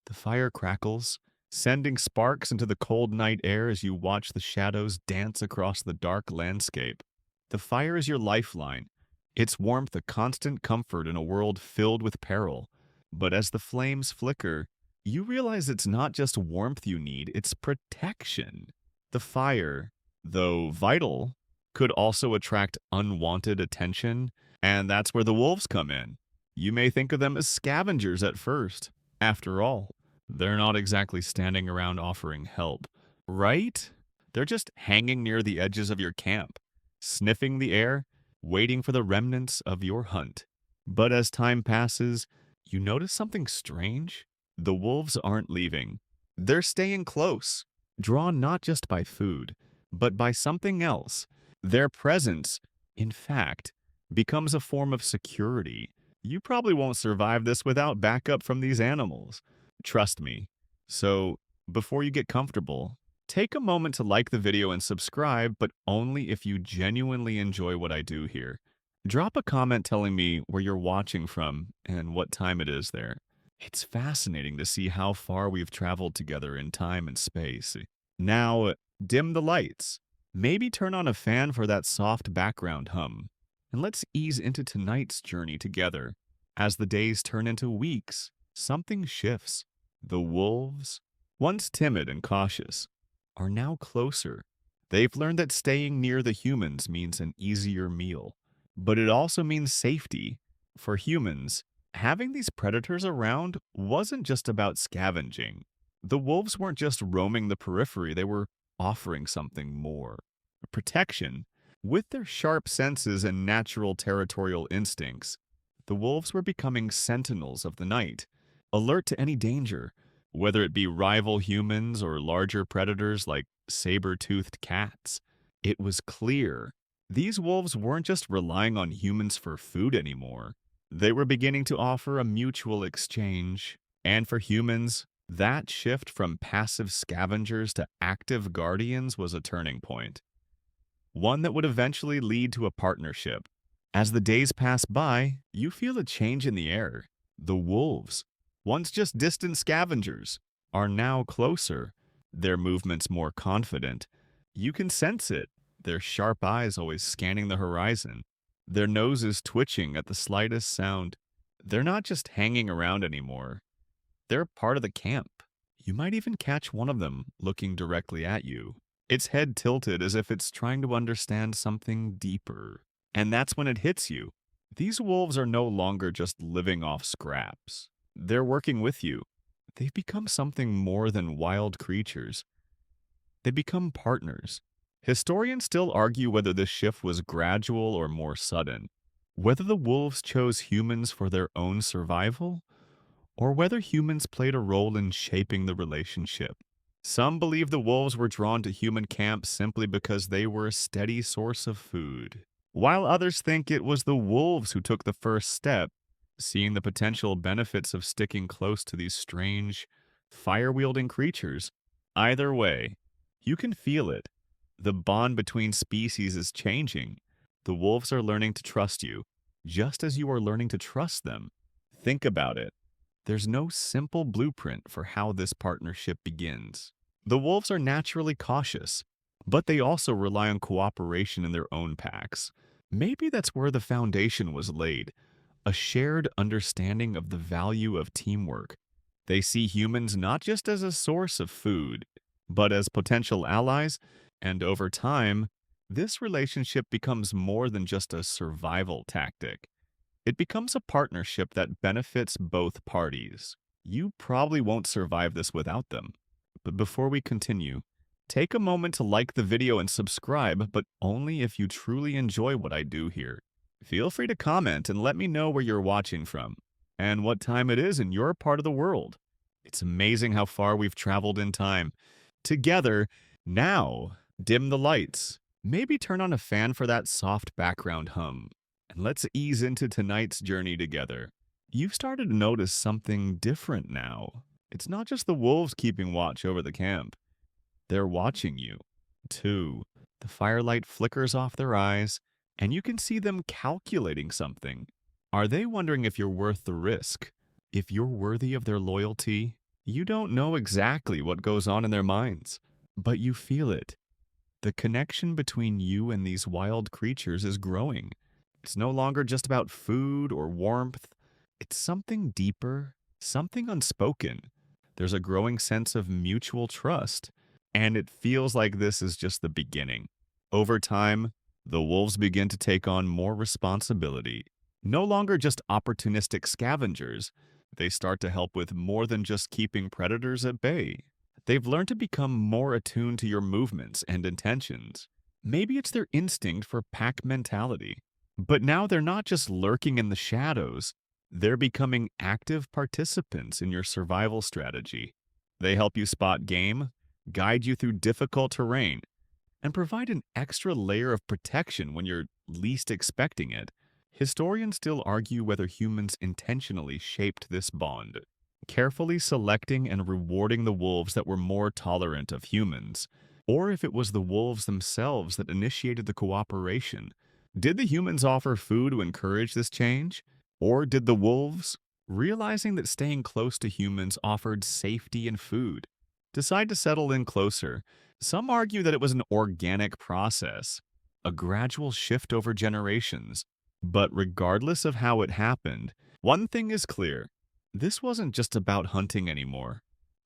The fire crackles, sending sparks into the cold night air as you watch the shadows dance across the dark landscape. The fire is your lifeline, its warmth a constant comfort in a world filled with peril. But as the flames flicker, you realize it's not just warmth you need, it's protection. The fire, though vital, could also attract unwanted attention, and that's where the wolves come in. You may think of them as scavengers at first. After all, they're not exactly standing around offering help, right? They're just hanging near the edges of your camp, sniffing the air, waiting for the remnants of your hunt. But as time passes, you notice something strange. The wolves aren't leaving. They're staying close, drawn not just by food, but by something else. Their presence, in fact, becomes a form of security. You probably won't survive this without backup from these animals. Trust me. So, before you get comfortable, take a moment to like the video and subscribe, but only if you genuinely enjoy what I do here. Drop a comment telling me where you're watching from and what time it is there. It's fascinating to see how far we've traveled together in time and space. Now, dim the lights. Maybe turn on a fan for that soft background hum. And let's ease into tonight's journey together. As the days turn into weeks, something shifts. The wolves, once timid and cautious, are now closer. They've learned that staying near the humans means an easier meal. But it also means safety. For humans, having these predators around wasn't just about scavenging. The wolves weren't just roaming the periphery, they were offering something more. Protection. With their sharp senses and natural territorial instincts, the wolves were becoming sentinels of the night, alert to any danger, whether it be rival humans or larger predators like saber-toothed cats. It was clear these wolves weren't just relying on humans for food anymore. They were beginning to offer a mutual exchange. And for humans, that shift from passive scavengers to active guardians was a turning point. One that would eventually lead to a partnership. As the days pass by, you feel a change in the air. The wolves, once just distant scavengers, are now closer, their movements more confident. You can sense it, their sharp eyes always scanning the horizon, their noses twitching at the slightest sound. They're not just hanging around anymore. They're part of the camp. You might even catch one of them looking directly at you, its head tilted as if it's trying to understand something deeper. And that's when it hits you. These wolves are no longer just living off scraps. They're working with you. They've become something more than wild creatures. They become partners. Historians still argue whether this shift was gradual or more sudden, whether the wolves chose humans for their own survival, or whether humans played a role in shaping the relationship. Some believe the wolves were drawn to human camps simply because they were a steady source of food, while others think it was the wolves who took the first step, seeing the potential benefits of sticking close to these strange, fire-wielding creatures. Either way, you can feel it. The bond between species is changing. The wolves are learning to trust you, just as you are learning to trust them. Think about it. There's no simple blueprint for how this partnership begins. The wolves are naturally cautious, but they also rely on cooperation in their own packs. Maybe that's where the foundation was laid, a shared understanding of the value of teamwork. They see humans not just as a source of food, but as potential allies, and over time, this relationship becomes more than just a survival tactic. It becomes a partnership that benefits both parties. You probably won't survive this without them. But before we continue, take a moment to like the video and subscribe, but only if you truly enjoy what I do here. Feel free to comment and let me know where you're watching from and what time it is in your part of the world. It's amazing how far we've traveled in time. Together, now, dim the lights. Maybe turn on a fan for that soft background hum. And let's ease into tonight's journey together. You've started to notice something different now. It's not just the wolves keeping watch over the camp. They're watching you, too. The firelight flickers off their eyes, and you can see them calculating something. Are they wondering if you're worth the risk? If you're worthy of their loyalty? You don't know exactly what goes on in their minds, but you feel it. The connection between you and these wild creatures is growing. It's no longer just about food or warmth. It's something deeper, something unspoken. There's a growing sense of mutual trust, and it feels like this is just the beginning. Over time, the wolves begin to take on more responsibility. No longer just opportunistic scavengers, they start to help with more than just keeping predators at bay. They've learned to become more attuned to your movements and intentions. Maybe it's their instinct for pack mentality. But now they're not just lurking in the shadows, they're becoming active participants in your survival strategy. They help you spot game, guide you through difficult terrain, and provide an extra layer of protection when you're least expecting it. Historians still argue whether humans intentionally shaped this bond, carefully selecting and rewarding the wolves that were more tolerant of humans, or if it was the wolves themselves that initiated the cooperation. Did the humans offer food to encourage this change? Or did the wolves, realizing that staying close to humans offered safety and food, decide to settle in closer? Some argue that it was an organic process, a gradual shift over generations. But regardless of how it happened, one thing is clear. This wasn't just about hunting anymore.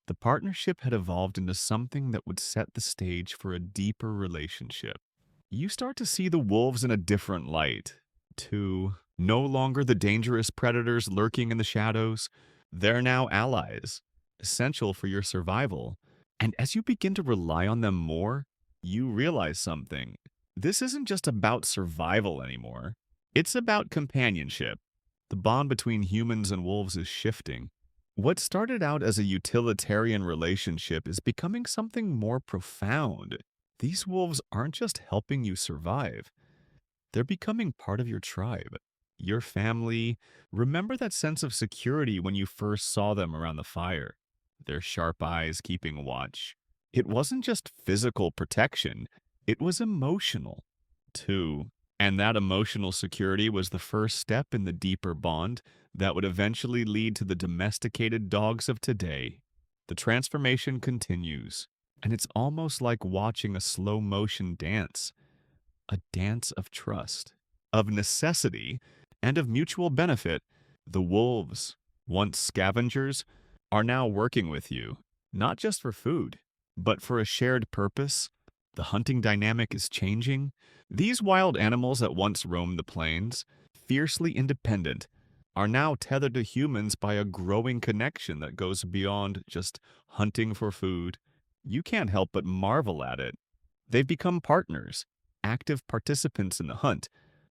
The partnership had evolved into something that would set the stage for a deeper relationship. You start to see the wolves in a different light, too. No longer the dangerous predators lurking in the shadows. They're now allies, essential for your survival. And as you begin to rely on them more, you realize something. This isn't just about survival anymore. It's about companionship. The bond between humans and wolves is shifting. What started out as a utilitarian relationship is becoming something more profound. These wolves aren't just helping you survive. They're becoming part of your tribe, your family. Remember that sense of security when you first saw them around the fire, their sharp eyes keeping watch. It wasn't just physical protection, it was emotional, too. And that emotional security was the first step in the deeper bond that would eventually lead to the domesticated dogs of today. The transformation continues, and it's almost like watching a slow motion dance, a dance of trust, of necessity, and of mutual benefit. The wolves, once scavengers, are now working with you, not just for food, but for a shared purpose. The hunting dynamic is changing. These wild animals that once roamed the plains, fiercely independent, are now tethered to humans by a growing connection that goes beyond just hunting for food. You can't help but marvel at it. They've become partners, active participants in the hunt,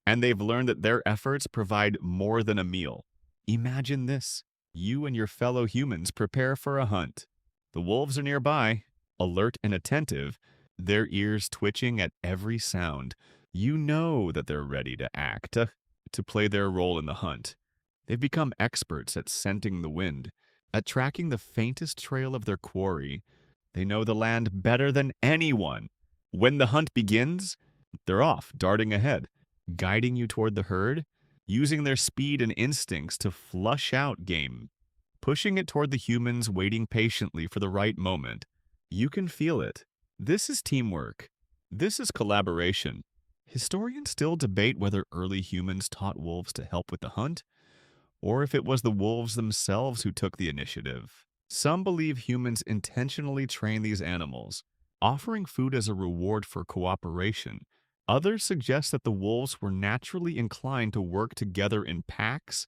and they've learned that their efforts provide more than a meal. Imagine this. You and your fellow humans prepare for a hunt. The wolves are nearby, alert and attentive, their ears twitching at every sound. You know that they're ready to act, to play their role in the hunt. They've become experts at scenting the wind, at tracking the faintest trail of their quarry. They know the land better than anyone. When the hunt begins, they're off, darting ahead, guiding you toward the herd, using their speed and instincts to flush out game, pushing it toward the humans waiting patiently for the right moment. You can feel it. This is teamwork. This is collaboration. Historians still debate whether early humans taught wolves to help with the hunt, or if it was the wolves themselves who took the initiative. Some believe humans intentionally train these animals, offering food as a reward for cooperation. Others suggest that the wolves were naturally inclined to work together in packs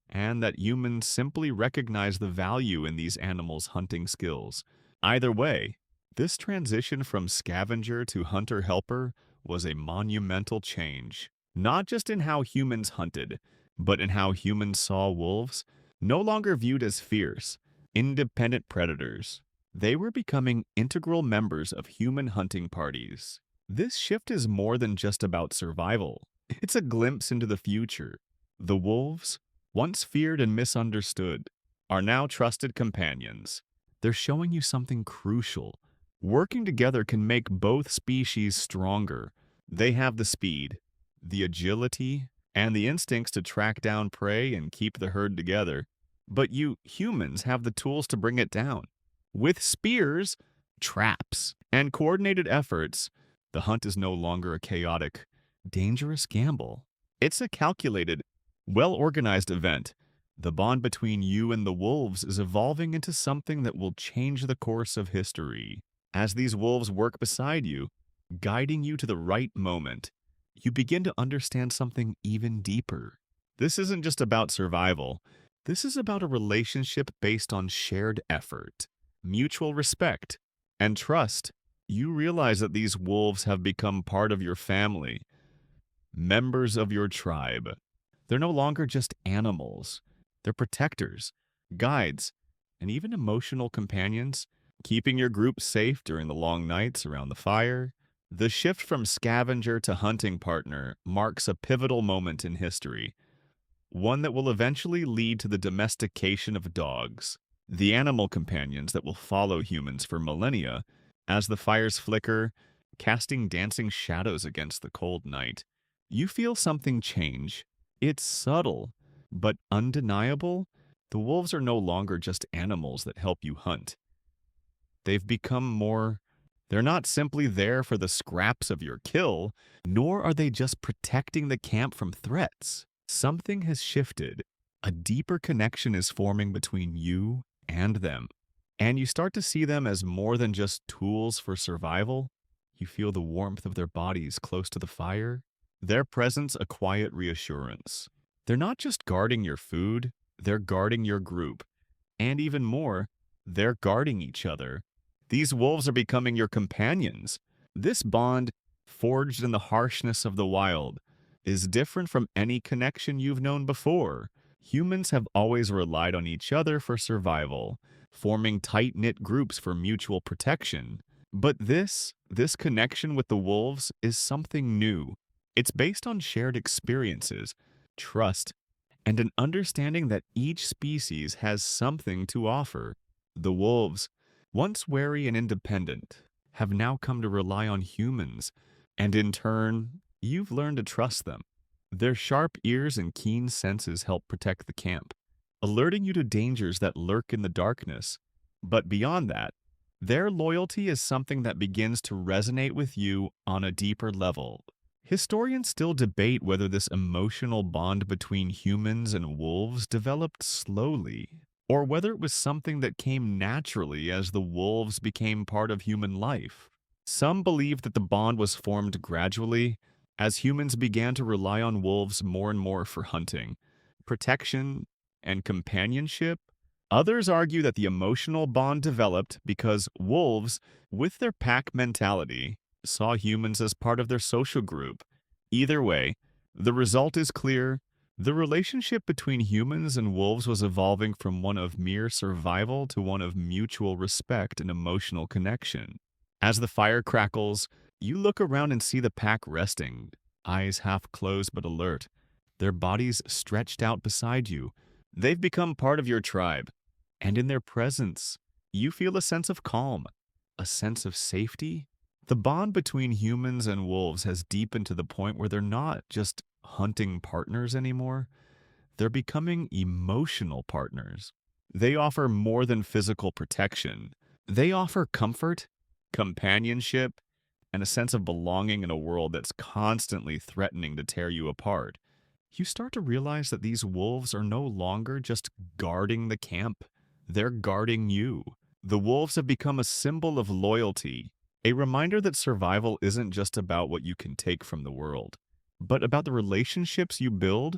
and that humans simply recognize the value in these animals' hunting skills. Either way, this transition from scavenger to hunter-helper was a monumental change, not just in how humans hunted, but in how humans saw wolves, no longer viewed as fierce, independent predators. They were becoming integral members of human hunting parties. This shift is more than just about survival. It's a glimpse into the future. The wolves, once feared and misunderstood, are now trusted companions. They're showing you something crucial. Working together can make both species stronger. They have the speed, the agility, and the instincts to track down prey and keep the herd together. But you humans have the tools to bring it down. With spears, traps, and coordinated efforts, the hunt is no longer a chaotic, dangerous gamble. It's a calculated, well-organized event. The bond between you and the wolves is evolving into something that will change the course of history. As these wolves work beside you, guiding you to the right moment, you begin to understand something even deeper. This isn't just about survival. This is about a relationship based on shared effort, mutual respect, and trust. You realize that these wolves have become part of your family, members of your tribe. They're no longer just animals. They're protectors, guides, and even emotional companions, keeping your group safe during the long nights around the fire. The shift from scavenger to hunting partner marks a pivotal moment in history, one that will eventually lead to the domestication of dogs, the animal companions that will follow humans for millennia as the fires flicker, casting dancing shadows against the cold night. You feel something change. It's subtle, but undeniable. The wolves are no longer just animals that help you hunt. They've become more. They're not simply there for the scraps of your kill, nor are they just protecting the camp from threats. Something has shifted. A deeper connection is forming between you and them. And you start to see them as more than just tools for survival. You feel the warmth of their bodies close to the fire, their presence a quiet reassurance. They're not just guarding your food, they're guarding your group. And even more, they're guarding each other. These wolves are becoming your companions. This bond, forged in the harshness of the wild, is different from any connection you've known before. Humans have always relied on each other for survival, forming tight-knit groups for mutual protection. But this connection with the wolves is something new. It's based on shared experiences, trust, and an understanding that each species has something to offer. The wolves, once wary and independent, have now come to rely on humans, and in turn, you've learned to trust them. Their sharp ears and keen senses help protect the camp, alerting you to dangers that lurk in the darkness. But beyond that, their loyalty is something that begins to resonate with you on a deeper level. Historians still debate whether this emotional bond between humans and wolves developed slowly, or whether it was something that came naturally as the wolves became part of human life. Some believe that the bond was formed gradually as humans began to rely on wolves more and more for hunting, protection, and companionship. Others argue that the emotional bond developed because wolves, with their pack mentality, saw humans as part of their social group. Either way, the result is clear. The relationship between humans and wolves was evolving from one of mere survival to one of mutual respect and emotional connection. As the fire crackles, you look around and see the pack resting, eyes half closed but alert, their bodies stretched out beside you. They've become part of your tribe, and in their presence, you feel a sense of calm, a sense of safety. The bond between humans and wolves has deepened to the point where they're not just hunting partners anymore. They're becoming emotional partners. They offer more than physical protection. They offer comfort, companionship, and a sense of belonging in a world that's constantly threatening to tear you apart. You start to realize that these wolves are no longer just guarding the camp. They're guarding you. The wolves have become a symbol of loyalty, a reminder that survival isn't just about what you can take from the world, but about the relationships you build,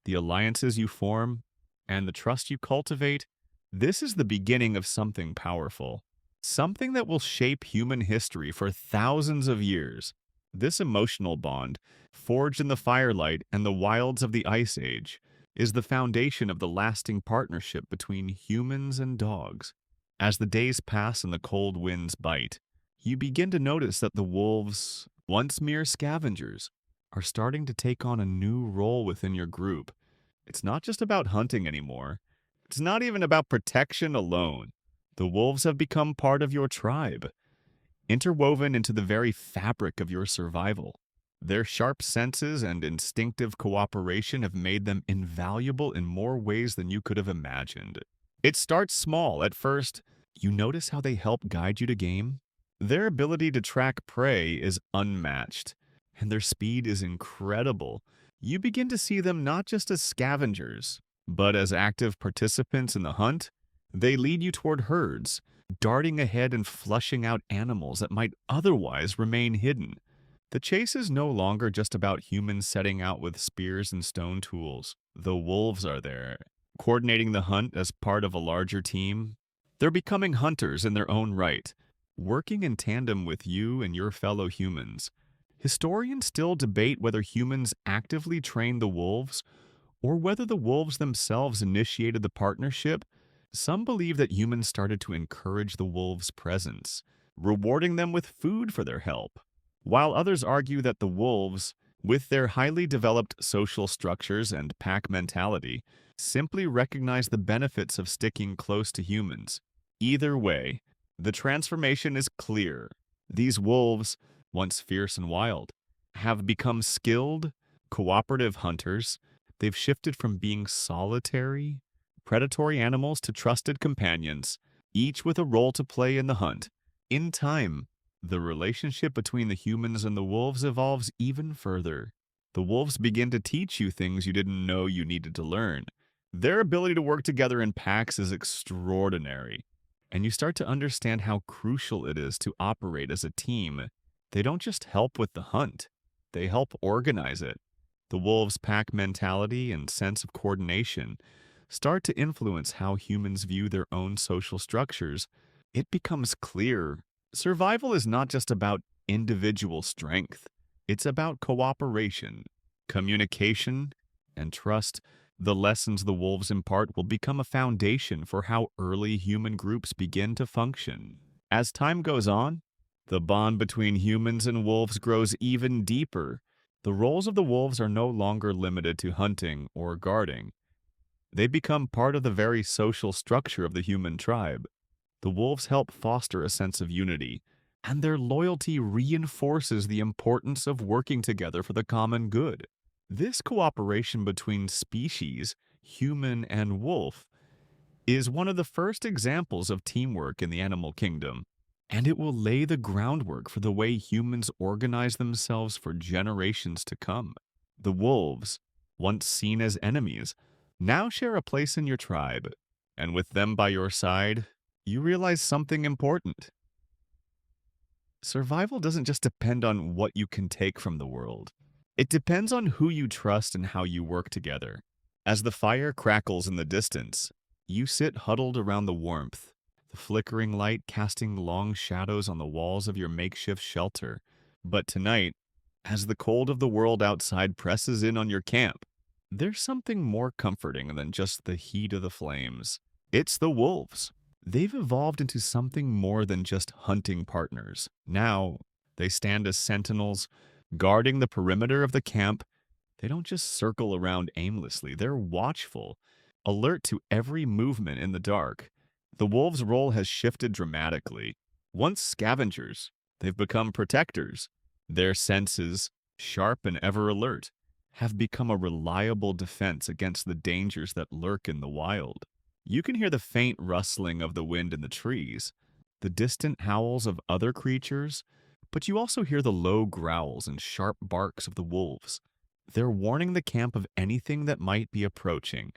the alliances you form, and the trust you cultivate, this is the beginning of something powerful. Something that will shape human history for thousands of years. This emotional bond, forged in the firelight and the wilds of the Ice Age, is the foundation of the lasting partnership between humans and dogs. As the days pass and the cold winds bite, you begin to notice that the wolves, once mere scavengers, are starting to take on a new role within your group. It's not just about hunting anymore. It's not even about protection alone. The wolves have become part of your tribe, interwoven into the very fabric of your survival. Their sharp senses and instinctive cooperation have made them invaluable in more ways than you could have imagined. It starts small. At first, you notice how they help guide you to game. Their ability to track prey is unmatched, and their speed is incredible. You begin to see them not just as scavengers, but as active participants in the hunt. They lead you toward herds, darting ahead and flushing out animals that might otherwise remain hidden. The chase is no longer just about humans setting out with spears and stone tools. The wolves are there, coordinating the hunt as part of a larger team. They're becoming hunters in their own right, working in tandem with you and your fellow humans. Historians still debate whether humans actively trained the wolves or whether the wolves themselves initiated the partnership. Some believe that humans started to encourage the wolves' presence, rewarding them with food for their help, while others argue that the wolves, with their highly developed social structures and pack mentality, simply recognize the benefits of sticking close to humans. Either way, the transformation is clear. These wolves, once fierce and wild, have become skilled, cooperative hunters. They've shifted from being solitary, predatory animals to trusted companions, each with a role to play in the hunt. In time, the relationship between the humans and the wolves evolves even further. The wolves begin to teach you things you didn't know you needed to learn. Their ability to work together in packs is extraordinary, and you start to understand how crucial it is to operate as a team. They don't just help with the hunt, they help organize it. The wolves' pack mentality and sense of coordination start to influence how humans view their own social structures. It becomes clear survival is not just about individual strength. It's about cooperation, communication, and trust. The lessons the wolves impart will become a foundation for how early human groups begin to function. As time goes on, the bond between humans and wolves grows even deeper. The roles of the wolves are no longer limited to hunting or guarding. They become part of the very social structure of the human tribe. The wolves help foster a sense of unity, and their loyalty reinforces the importance of working together for the common good. This cooperation between species, human and wolf, is one of the first examples of teamwork in the animal kingdom, and it will lay the groundwork for the way humans organize themselves for generations to come. The wolves, once seen as enemies, now share a place in your tribe, and with them by your side, you realize something important. Survival doesn't just depend on what you can take from the world. It depends on who you trust and how you work together. As the fire crackles in the distance, you sit huddled around the warmth, the flickering light casting long shadows on the walls of your makeshift shelter. But tonight, as the cold of the world outside presses in on your camp, there's something more comforting than just the heat of the flames. It's the wolves. They've evolved into something more than just hunting partners. Now, they stand as sentinels, guarding the perimeter of the camp. They don't just circle around aimlessly, they're watchful, alert to every movement in the dark. The wolves' role has shifted dramatically. Once scavengers, they've become protectors. Their senses, sharp and ever alert, have become a reliable defense against the dangers that lurk in the wild. You can hear the faint rustling of the wind in the trees, the distant howls of other creatures, but you also hear the low growls and sharp barks of the wolves. They're warning the camp of anything that might be approaching,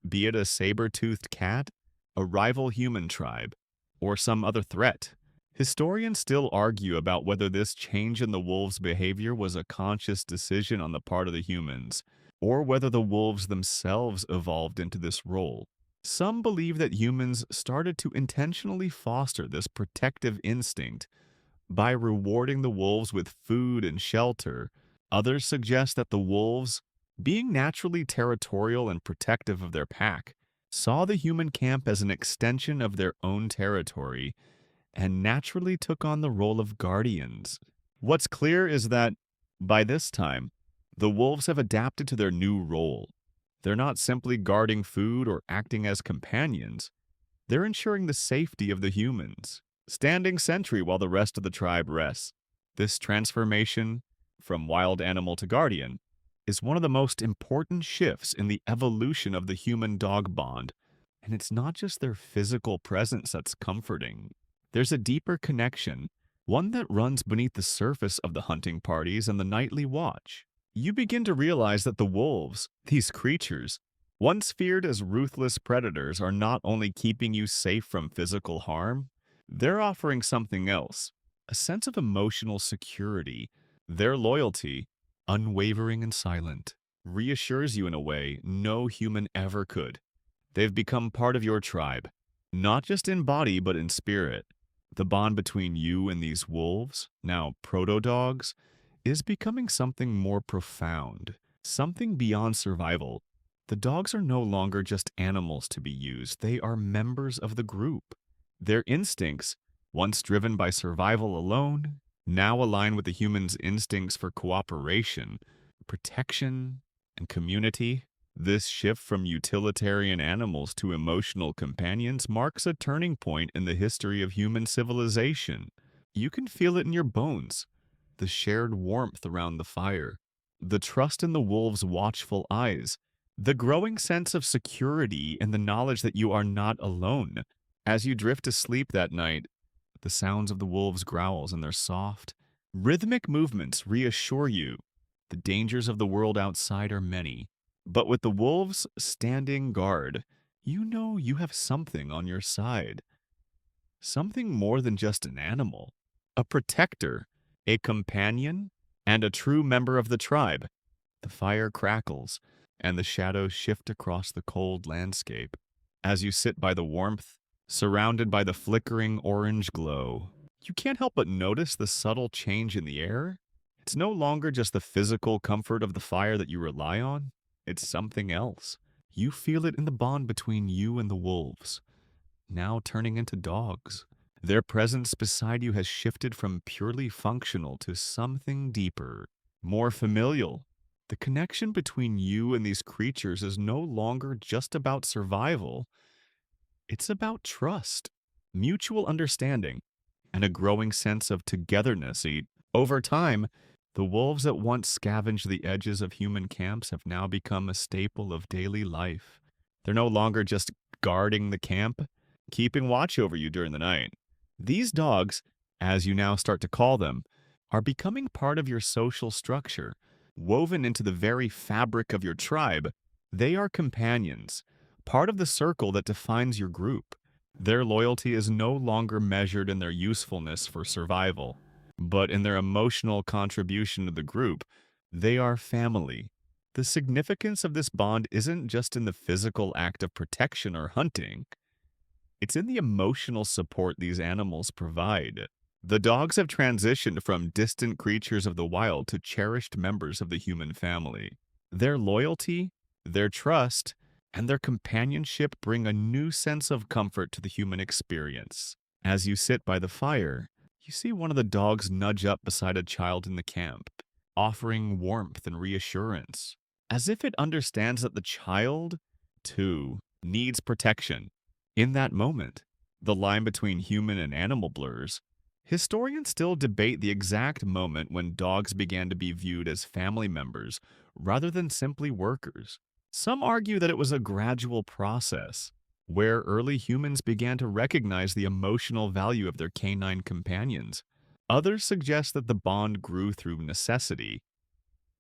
be it a saber-toothed cat, a rival human tribe, or some other threat. Historians still argue about whether this change in the wolves' behavior was a conscious decision on the part of the humans, or whether the wolves themselves evolved into this role. Some believe that humans started to intentionally foster this protective instinct by rewarding the wolves with food and shelter. Others suggest that the wolves, being naturally territorial and protective of their pack, saw the human camp as an extension of their own territory and naturally took on the role of guardians. What's clear is that, by this time, the wolves have adapted to their new role. They're not simply guarding food or acting as companions, they're ensuring the safety of the humans, standing sentry while the rest of the tribe rests. This transformation from wild animal to guardian is one of the most important shifts in the evolution of the human-dog bond, and it's not just their physical presence that's comforting. There's a deeper connection, one that runs beneath the surface of the hunting parties and the nightly watch. You begin to realize that the wolves, these creatures, once feared as ruthless predators, are not only keeping you safe from physical harm, they're offering something else, a sense of emotional security. Their loyalty, unwavering and silent, reassures you in a way no human ever could. They've become part of your tribe, not just in body but in spirit. The bond between you and these wolves, now proto-dogs, is becoming something more profound, something beyond survival. The dogs are no longer just animals to be used, they are members of the group. Their instincts, once driven by survival alone, now align with the human's instincts for cooperation, protection, and community. This shift from utilitarian animals to emotional companions marks a turning point in the history of human civilization. You can feel it in your bones, the shared warmth around the fire, the trust in the wolves' watchful eyes, the growing sense of security and the knowledge that you are not alone. As you drift to sleep that night, the sounds of the wolves' growls and their soft, rhythmic movements reassure you. The dangers of the world outside are many, but with the wolves standing guard, you know you have something on your side. Something more than just an animal. A protector, a companion, and a true member of the tribe. The fire crackles, and the shadows shift across the cold landscape. As you sit by the warmth, surrounded by the flickering orange glow, you can't help but notice the subtle change in the air. It's no longer just the physical comfort of the fire that you rely on, it's something else. You feel it in the bond between you and the wolves, now turning into dogs. Their presence beside you has shifted from purely functional to something deeper, more familial. The connection between you and these creatures is no longer just about survival. It's about trust, mutual understanding, and a growing sense of togetherness. Over time, the wolves that once scavenged the edges of human camps have now become a staple of daily life. They're no longer just guarding the camp, keeping watch over you during the night. These dogs, as you now start to call them, are becoming part of your social structure, woven into the very fabric of your tribe. They are companions, part of the circle that defines your group. Their loyalty is no longer measured in their usefulness for survival, but in their emotional contribution to the group. They are family. The significance of this bond isn't just in the physical act of protection or hunting. It's in the emotional support these animals provide. The dogs have transitioned from distant creatures of the wild to cherished members of the human family. Their loyalty, their trust, and their companionship bring a new sense of comfort to the human experience. As you sit by the fire, you see one of the dogs nudge up beside a child in the camp, offering warmth and reassurance, as if it understands that the child, too, needs protection. In that moment, the line between human and animal blurs. Historians still debate the exact moment when dogs began to be viewed as family members rather than simply workers. Some argue that it was a gradual process, where early humans began to recognize the emotional value of their canine companions. Others suggest that the bond grew through necessity.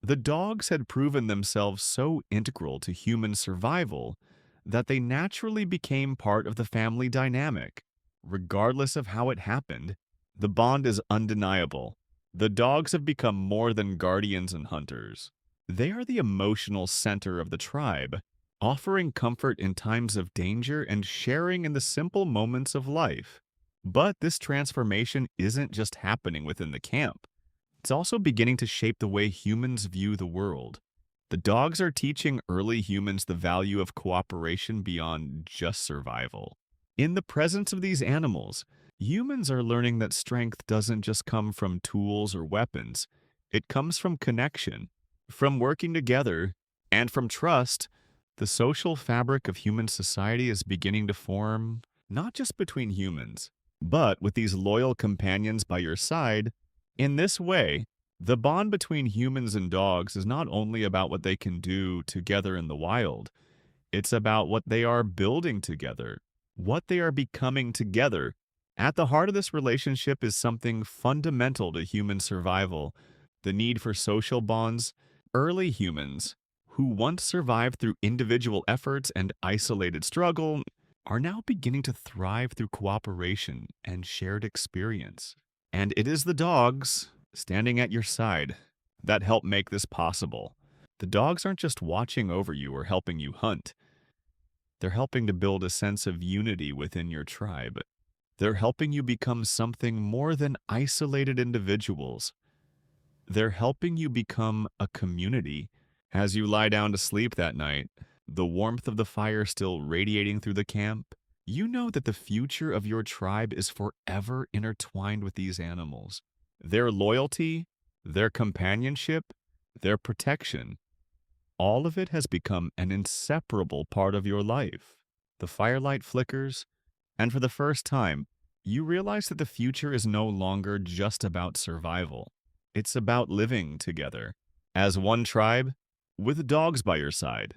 The dogs had proven themselves so integral to human survival that they naturally became part of the family dynamic. Regardless of how it happened, the bond is undeniable. The dogs have become more than guardians and hunters. They are the emotional center of the tribe, offering comfort in times of danger and sharing in the simple moments of life. But this transformation isn't just happening within the camp. It's also beginning to shape the way humans view the world. The dogs are teaching early humans the value of cooperation beyond just survival. In the presence of these animals, humans are learning that strength doesn't just come from tools or weapons, it comes from connection, from working together, and from trust. The social fabric of human society is beginning to form, not just between humans, but with these loyal companions by your side. In this way, the bond between humans and dogs is not only about what they can do together in the wild, it's about what they are building together, what they are becoming together. At the heart of this relationship is something fundamental to human survival: the need for social bonds. Early humans, who once survived through individual efforts and isolated struggle, are now beginning to thrive through cooperation and shared experience. And it is the dogs standing at your side that help make this possible. The dogs aren't just watching over you or helping you hunt. They're helping to build a sense of unity within your tribe. They're helping you become something more than isolated individuals. They're helping you become a community. As you lie down to sleep that night, the warmth of the fire still radiating through the camp, you know that the future of your tribe is forever intertwined with these animals. Their loyalty, their companionship, their protection, all of it has become an inseparable part of your life. The firelight flickers, and for the first time, you realize that the future is no longer just about survival. It's about living together as one tribe with dogs by your side.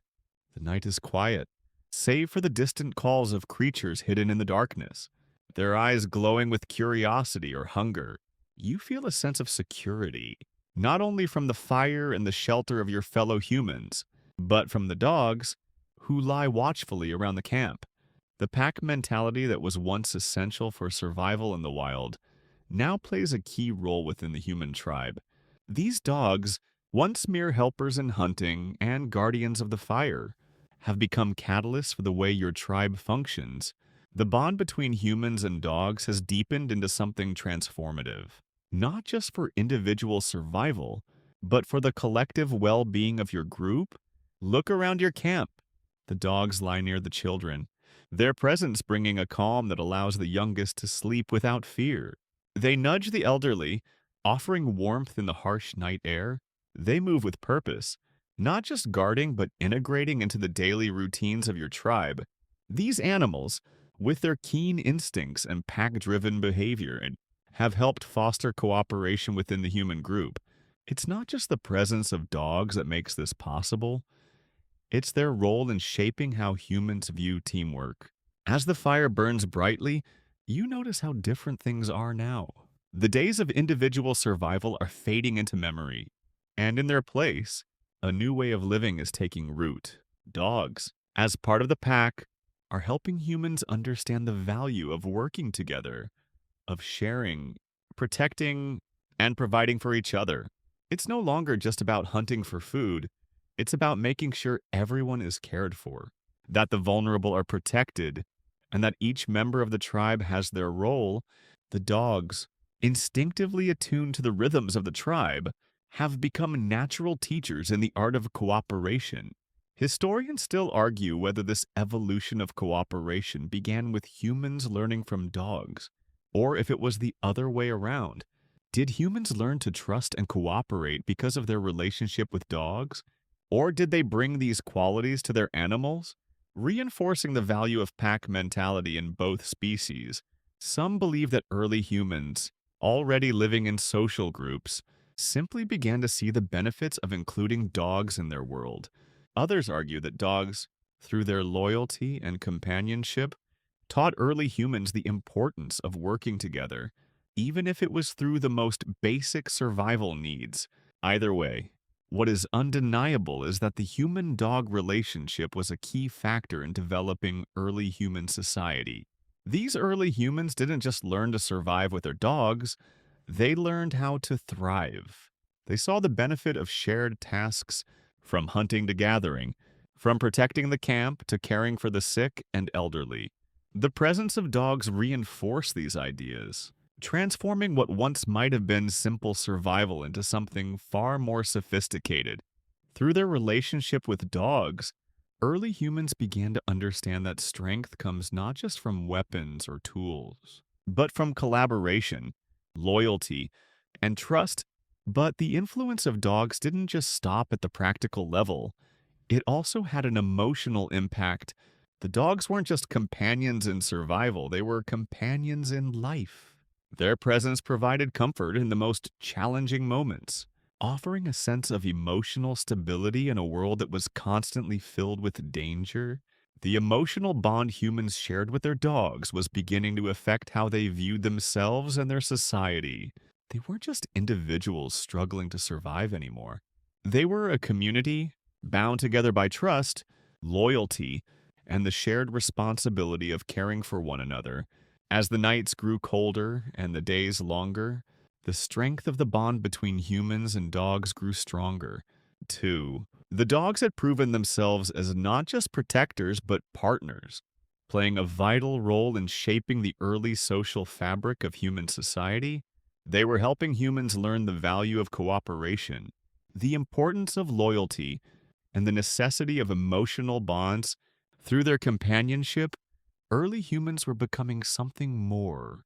The night is quiet, save for the distant calls of creatures hidden in the darkness, their eyes glowing with curiosity or hunger. You feel a sense of security, not only from the fire and the shelter of your fellow humans, but from the dogs who lie watchfully around the camp. The pack mentality that was once essential for survival in the wild now plays a key role within the human tribe. These dogs, once mere helpers in hunting and guardians of the fire, have become catalysts for the way your tribe functions. The bond between humans and dogs has deepened into something transformative, not just for individual survival, but for the collective well-being of your group. Look around your camp. The dogs lie near the children, their presence bringing a calm that allows the youngest to sleep without fear. They nudge the elderly, offering warmth in the harsh night air. They move with purpose, not just guarding but integrating into the daily routines of your tribe. These animals, with their keen instincts and pack-driven behavior, have helped foster cooperation within the human group. It's not just the presence of dogs that makes this possible, it's their role in shaping how humans view teamwork. As the fire burns brightly, you notice how different things are now. The days of individual survival are fading into memory, and in their place, a new way of living is taking root. Dogs, as part of the pack, are helping humans understand the value of working together, of sharing, protecting, and providing for each other. It's no longer just about hunting for food, it's about making sure everyone is cared for, that the vulnerable are protected, and that each member of the tribe has their role. The dogs, instinctively attuned to the rhythms of the tribe, have become natural teachers in the art of cooperation. Historians still argue whether this evolution of cooperation began with humans learning from dogs, or if it was the other way around. Did humans learn to trust and cooperate because of their relationship with dogs? Or did they bring these qualities to their animals, reinforcing the value of pack mentality in both species? Some believe that early humans, already living in social groups, simply began to see the benefits of including dogs in their world. Others argue that dogs, through their loyalty and companionship, taught early humans the importance of working together, even if it was through the most basic survival needs. Either way, what is undeniable is that the human-dog relationship was a key factor in developing early human society. These early humans didn't just learn to survive with their dogs, they learned how to thrive. They saw the benefit of shared tasks, from hunting to gathering, from protecting the camp to caring for the sick and elderly. The presence of dogs reinforced these ideas, transforming what once might have been simple survival into something far more sophisticated. Through their relationship with dogs, early humans began to understand that strength comes not just from weapons or tools, but from collaboration, loyalty, and trust. But the influence of dogs didn't just stop at the practical level, it also had an emotional impact. The dogs weren't just companions in survival, they were companions in life. Their presence provided comfort in the most challenging moments, offering a sense of emotional stability in a world that was constantly filled with danger. The emotional bond humans shared with their dogs was beginning to affect how they viewed themselves and their society. They weren't just individuals struggling to survive anymore. They were a community bound together by trust, loyalty, and the shared responsibility of caring for one another. As the nights grew colder and the days longer, the strength of the bond between humans and dogs grew stronger, too. The dogs had proven themselves as not just protectors, but partners, playing a vital role in shaping the early social fabric of human society. They were helping humans learn the value of cooperation, the importance of loyalty, and the necessity of emotional bonds. Through their companionship, early humans were becoming something more,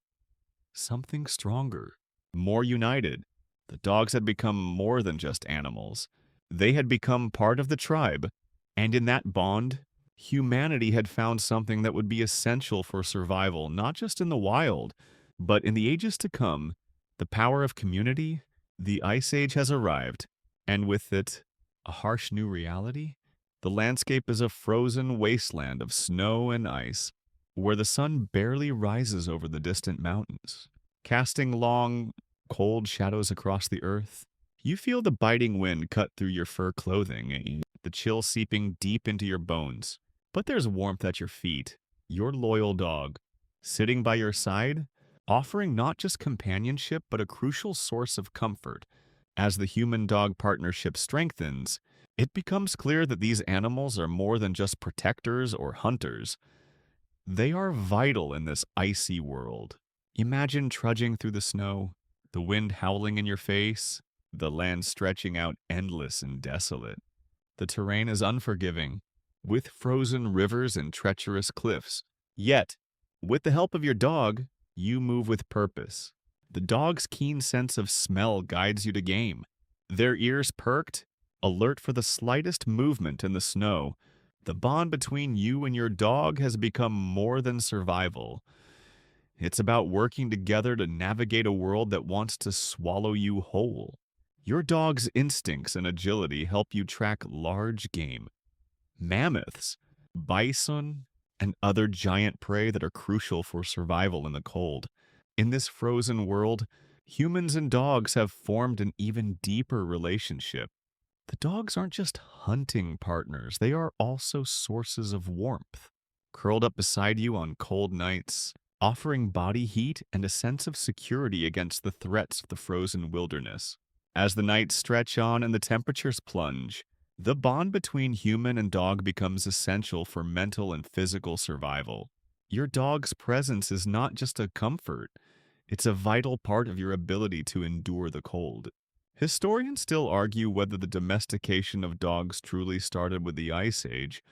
something stronger, more united. The dogs had become more than just animals. They had become part of the tribe, and in that bond, humanity had found something that would be essential for survival, not just in the wild, but in the ages to come. The power of community. The Ice Age has arrived, and with it, a harsh new reality. The landscape is a frozen wasteland of snow and ice, where the sun barely rises over the distant mountains, casting long, cold shadows across the earth. You feel the biting wind cut through your fur clothing, the chill seeping deep into your bones. But there's warmth at your feet, your loyal dog, sitting by your side, offering not just companionship but a crucial source of comfort. As the human-dog partnership strengthens, it becomes clear that these animals are more than just protectors or hunters. They are vital in this icy world. Imagine trudging through the snow, the wind howling in your face, the land stretching out endless and desolate. The terrain is unforgiving, with frozen rivers and treacherous cliffs. Yet, with the help of your dog, you move with purpose. The dog's keen sense of smell guides you to game. Their ears perked, alert for the slightest movement in the snow. The bond between you and your dog has become more than survival. It's about working together to navigate a world that wants to swallow you whole. Your dog's instincts and agility help you track large game, mammoths, bison, and other giant prey that are crucial for survival in the cold. In this frozen world, humans and dogs have formed an even deeper relationship. The dogs aren't just hunting partners, they are also sources of warmth. Curled up beside you on cold nights, offering body heat and a sense of security against the threats of the frozen wilderness. As the nights stretch on and the temperatures plunge, the bond between human and dog becomes essential for mental and physical survival. Your dog's presence is not just a comfort, it's a vital part of your ability to endure the cold. Historians still argue whether the domestication of dogs truly started with the Ice Age,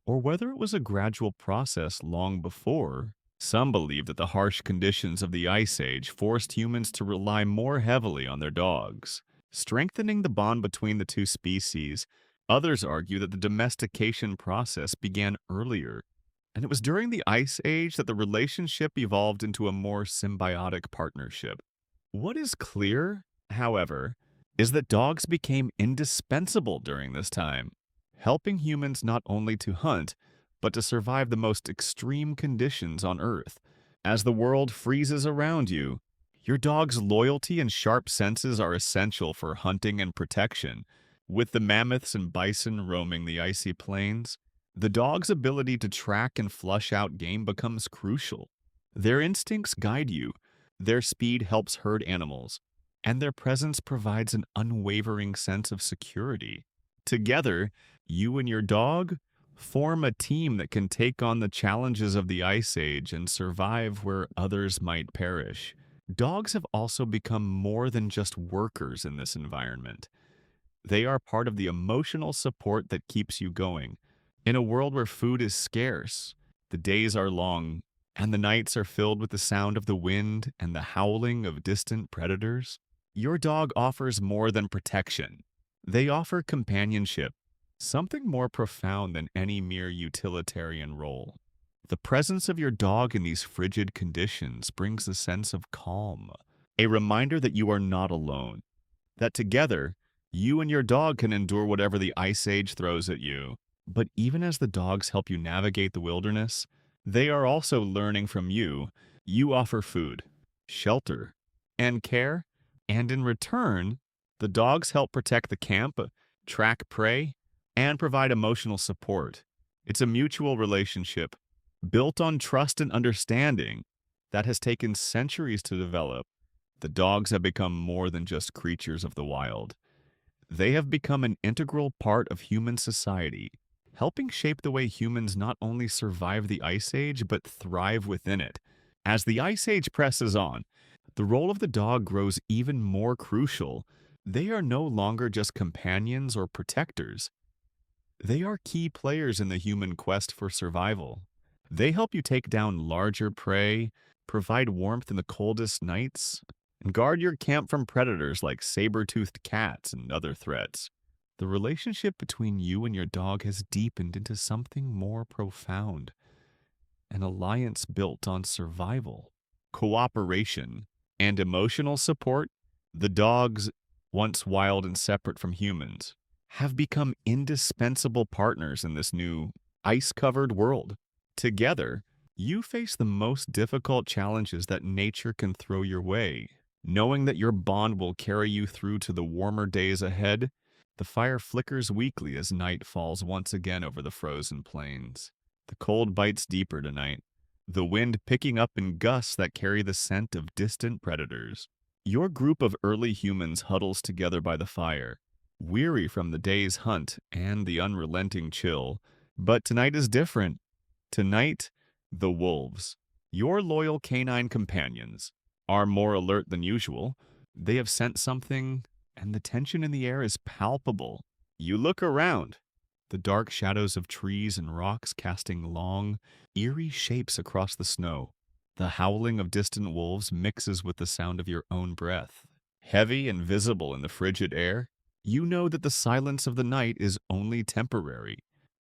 or whether it was a gradual process long before. Some believe that the harsh conditions of the Ice Age forced humans to rely more heavily on their dogs, strengthening the bond between the two species. Others argue that the domestication process began earlier, and it was during the Ice Age that the relationship evolved into a more symbiotic partnership. What is clear, however, is that dogs became indispensable during this time, helping humans not only to hunt, but to survive the most extreme conditions on Earth. As the world freezes around you, your dog's loyalty and sharp senses are essential for hunting and protection. With the mammoths and bison roaming the icy plains, the dog's ability to track and flush out game becomes crucial. Their instincts guide you, their speed helps herd animals, and their presence provides an unwavering sense of security. Together, you and your dog form a team that can take on the challenges of the Ice Age and survive where others might perish. Dogs have also become more than just workers in this environment. They are part of the emotional support that keeps you going. In a world where food is scarce, the days are long, and the nights are filled with the sound of the wind and the howling of distant predators, your dog offers more than protection. They offer companionship, something more profound than any mere utilitarian role. The presence of your dog in these frigid conditions brings a sense of calm, a reminder that you are not alone, that together, you and your dog can endure whatever the Ice Age throws at you. But even as the dogs help you navigate the wilderness, they are also learning from you. You offer food, shelter, and care, and in return, the dogs help protect the camp, track prey, and provide emotional support. It's a mutual relationship built on trust and understanding that has taken centuries to develop. The dogs have become more than just creatures of the wild. They have become an integral part of human society, helping shape the way humans not only survive the Ice Age, but thrive within it. As the Ice Age presses on, the role of the dog grows even more crucial. They are no longer just companions or protectors. They are key players in the human quest for survival. They help you take down larger prey, provide warmth in the coldest nights, and guard your camp from predators like saber-toothed cats and other threats. The relationship between you and your dog has deepened into something more profound, an alliance built on survival, cooperation, and emotional support. The dogs, once wild and separate from humans, have become indispensable partners in this new, ice-covered world. Together, you face the most difficult challenges that nature can throw your way. Knowing that your bond will carry you through to the warmer days ahead, the fire flickers weakly as night falls once again over the frozen plains. The cold bites deeper tonight, the wind picking up in gusts that carry the scent of distant predators. Your group of early humans huddles together by the fire, weary from the day's hunt and the unrelenting chill. But tonight is different. Tonight, the wolves, your loyal canine companions, are more alert than usual. They have sensed something, and the tension in the air is palpable. You look around, the dark shadows of trees and rocks casting long, eerie shapes across the snow. The howling of distant wolves mixes with the sound of your own breath. Heavy and visible in the frigid air, you know that the silence of the night is only temporary.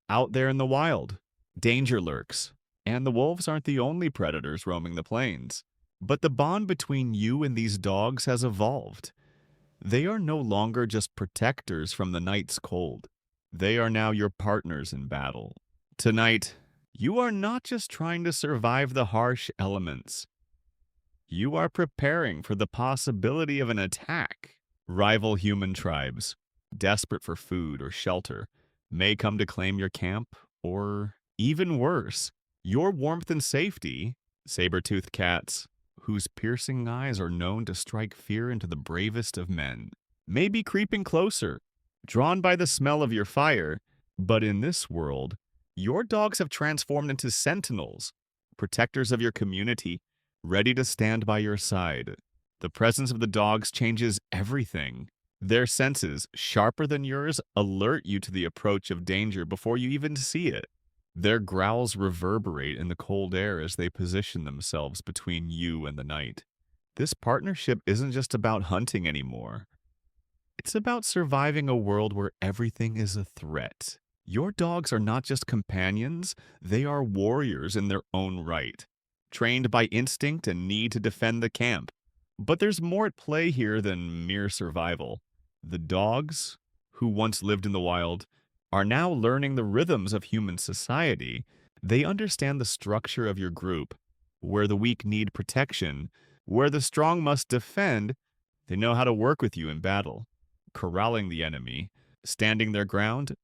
Out there in the wild, danger lurks, and the wolves aren't the only predators roaming the plains. But the bond between you and these dogs has evolved. They are no longer just protectors from the night's cold. They are now your partners in battle. Tonight, you are not just trying to survive the harsh elements. You are preparing for the possibility of an attack. Rival human tribes, desperate for food or shelter, may come to claim your camp, or even worse, your warmth and safety. Saber-toothed cats, whose piercing eyes are known to strike fear into the bravest of men, may be creeping closer, drawn by the smell of your fire. But in this world, your dogs have transformed into sentinels, protectors of your community, ready to stand by your side. The presence of the dogs changes everything. Their senses, sharper than yours, alert you to the approach of danger before you even see it. Their growls reverberate in the cold air as they position themselves between you and the night. This partnership isn't just about hunting anymore. It's about surviving a world where everything is a threat. Your dogs are not just companions, they are warriors in their own right, trained by instinct and need to defend the camp. But there's more at play here than mere survival. The dogs, who once lived in the wild, are now learning the rhythms of human society. They understand the structure of your group, where the weak need protection, where the strong must defend. They know how to work with you in battle, corralling the enemy, standing their ground,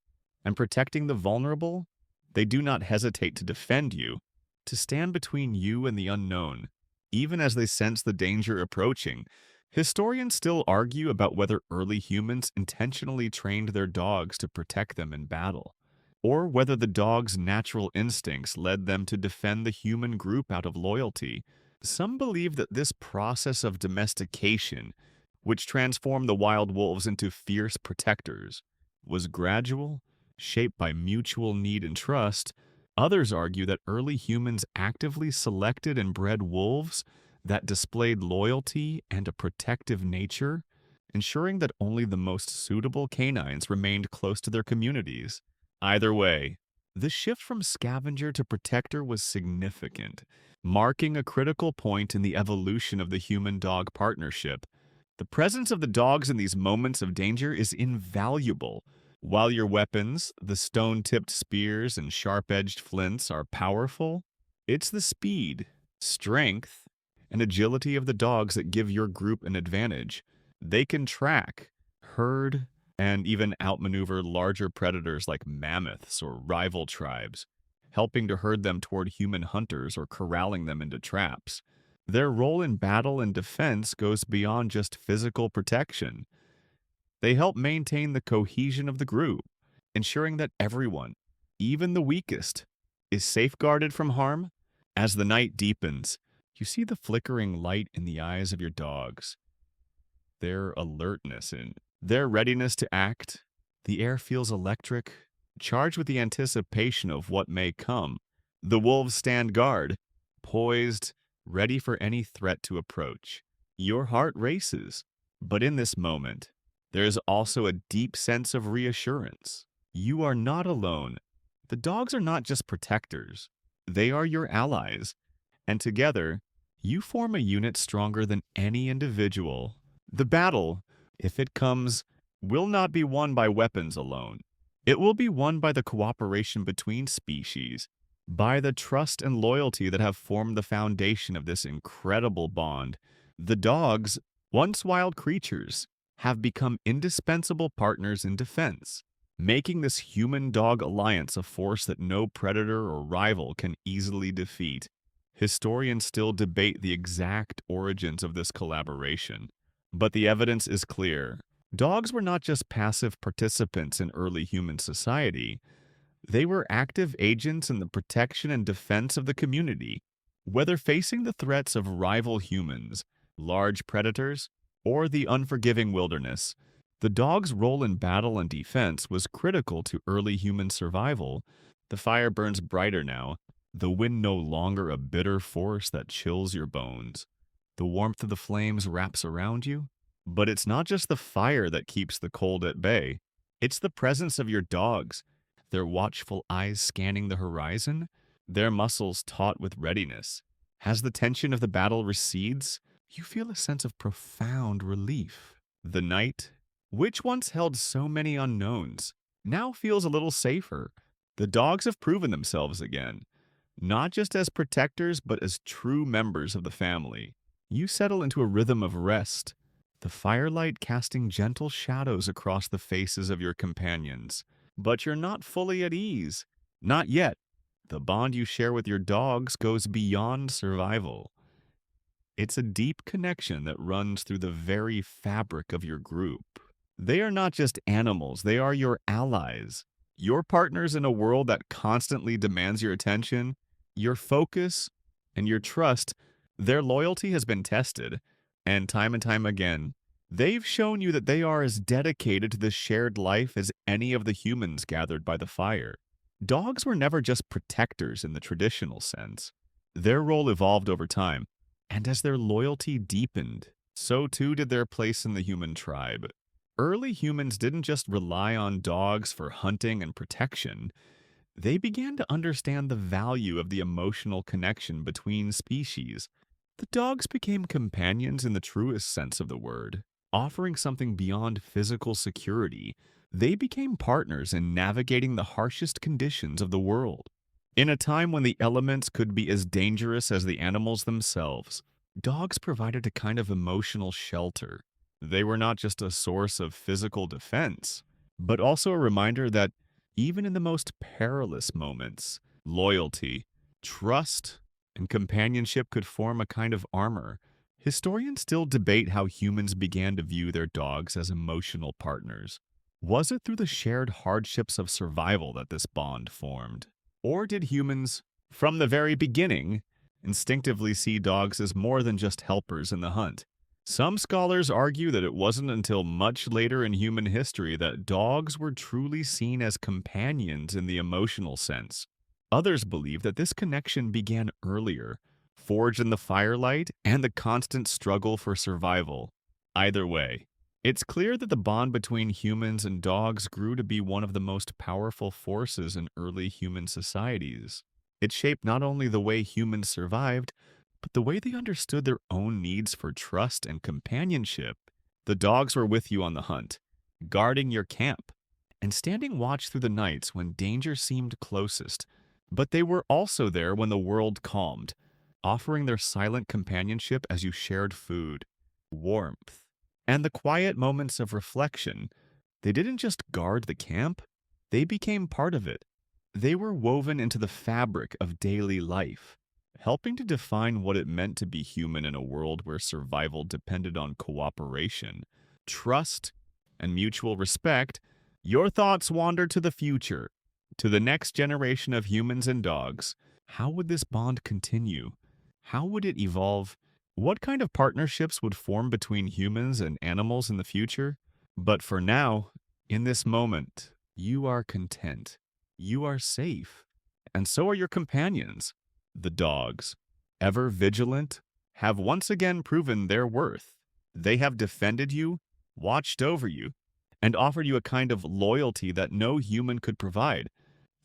and protecting the vulnerable. They do not hesitate to defend you, to stand between you and the unknown, even as they sense the danger approaching. Historians still argue about whether early humans intentionally trained their dogs to protect them in battle, or whether the dog's natural instincts led them to defend the human group out of loyalty. Some believe that this process of domestication, which transformed the wild wolves into fierce protectors, was gradual, shaped by mutual need and trust. Others argue that early humans actively selected and bred wolves that displayed loyalty and a protective nature, ensuring that only the most suitable canines remained close to their communities. Either way, the shift from scavenger to protector was significant, marking a critical point in the evolution of the human-dog partnership. The presence of the dogs in these moments of danger is invaluable. While your weapons, the stone-tipped spears and sharp-edged flints, are powerful, it's the speed, strength, and agility of the dogs that give your group an advantage. They can track, herd, and even outmaneuver larger predators like mammoths or rival tribes, helping to herd them toward human hunters or corralling them into traps. Their role in battle and defense goes beyond just physical protection. They help maintain the cohesion of the group, ensuring that everyone, even the weakest, is safeguarded from harm. As the night deepens, you see the flickering light in the eyes of your dogs, their alertness and their readiness to act. The air feels electric, charged with the anticipation of what may come. The wolves stand guard, poised, ready for any threat to approach. Your heart races, but in this moment, there is also a deep sense of reassurance. You are not alone. The dogs are not just protectors, they are your allies, and together, you form a unit stronger than any individual. The battle, if it comes, will not be won by weapons alone. It will be won by the cooperation between species, by the trust and loyalty that have formed the foundation of this incredible bond. The dogs, once wild creatures, have become indispensable partners in defense, making this human-dog alliance a force that no predator or rival can easily defeat. Historians still debate the exact origins of this collaboration, but the evidence is clear. Dogs were not just passive participants in early human society, they were active agents in the protection and defense of the community. Whether facing the threats of rival humans, large predators, or the unforgiving wilderness, the dog's role in battle and defense was critical to early human survival. The fire burns brighter now, the wind no longer a bitter force that chills your bones. The warmth of the flames wraps around you, but it's not just the fire that keeps the cold at bay. It's the presence of your dogs, their watchful eyes scanning the horizon, their muscles taut with readiness. As the tension of the battle recedes, you feel a sense of profound relief. The night, which once held so many unknowns, now feels a little safer. The dogs have proven themselves again, not just as protectors, but as true members of the family. You settle into a rhythm of rest, the firelight casting gentle shadows across the faces of your companions. But you're not fully at ease. Not yet. The bond you share with your dogs goes beyond survival. It's a deep connection that runs through the very fabric of your group. They are not just animals, they are your allies. Your partners in a world that constantly demands your attention, your focus, and your trust. Their loyalty has been tested, and time again, they've shown you that they are as dedicated to this shared life as any of the humans gathered by the fire. Dogs were never just protectors in the traditional sense. Their role evolved over time, and as their loyalty deepened, so too did their place in the human tribe. Early humans didn't just rely on dogs for hunting and protection. They began to understand the value of the emotional connection between species. The dogs became companions in the truest sense of the word, offering something beyond physical security. They became partners in navigating the harshest conditions of the world. In a time when the elements could be as dangerous as the animals themselves, dogs provided a kind of emotional shelter. They were not just a source of physical defense, but also a reminder that even in the most perilous moments, loyalty, trust, and companionship could form a kind of armor. Historians still debate how humans began to view their dogs as emotional partners. Was it through the shared hardships of survival that this bond formed? Or did humans, from the very beginning, instinctively see dogs as more than just helpers in the hunt? Some scholars argue that it wasn't until much later in human history that dogs were truly seen as companions in the emotional sense. Others believe that this connection began earlier, forged in the firelight and the constant struggle for survival. Either way, it's clear that the bond between humans and dogs grew to be one of the most powerful forces in early human societies. It shaped not only the way humans survived, but the way they understood their own needs for trust and companionship. The dogs were with you on the hunt, guarding your camp, and standing watch through the nights when danger seemed closest. But they were also there when the world calmed, offering their silent companionship as you shared food, warmth, and the quiet moments of reflection. They didn't just guard the camp, they became part of it. They were woven into the fabric of daily life, helping to define what it meant to be human in a world where survival depended on cooperation, trust, and mutual respect. Your thoughts wander to the future, to the next generation of humans and dogs. How would this bond continue? How would it evolve? What kind of partnerships would form between humans and animals in the future? But for now, in this moment, you are content. You are safe. And so are your companions. The dogs, ever vigilant, have once again proven their worth. They have defended you, watched over you, and offered you a kind of loyalty that no human could provide.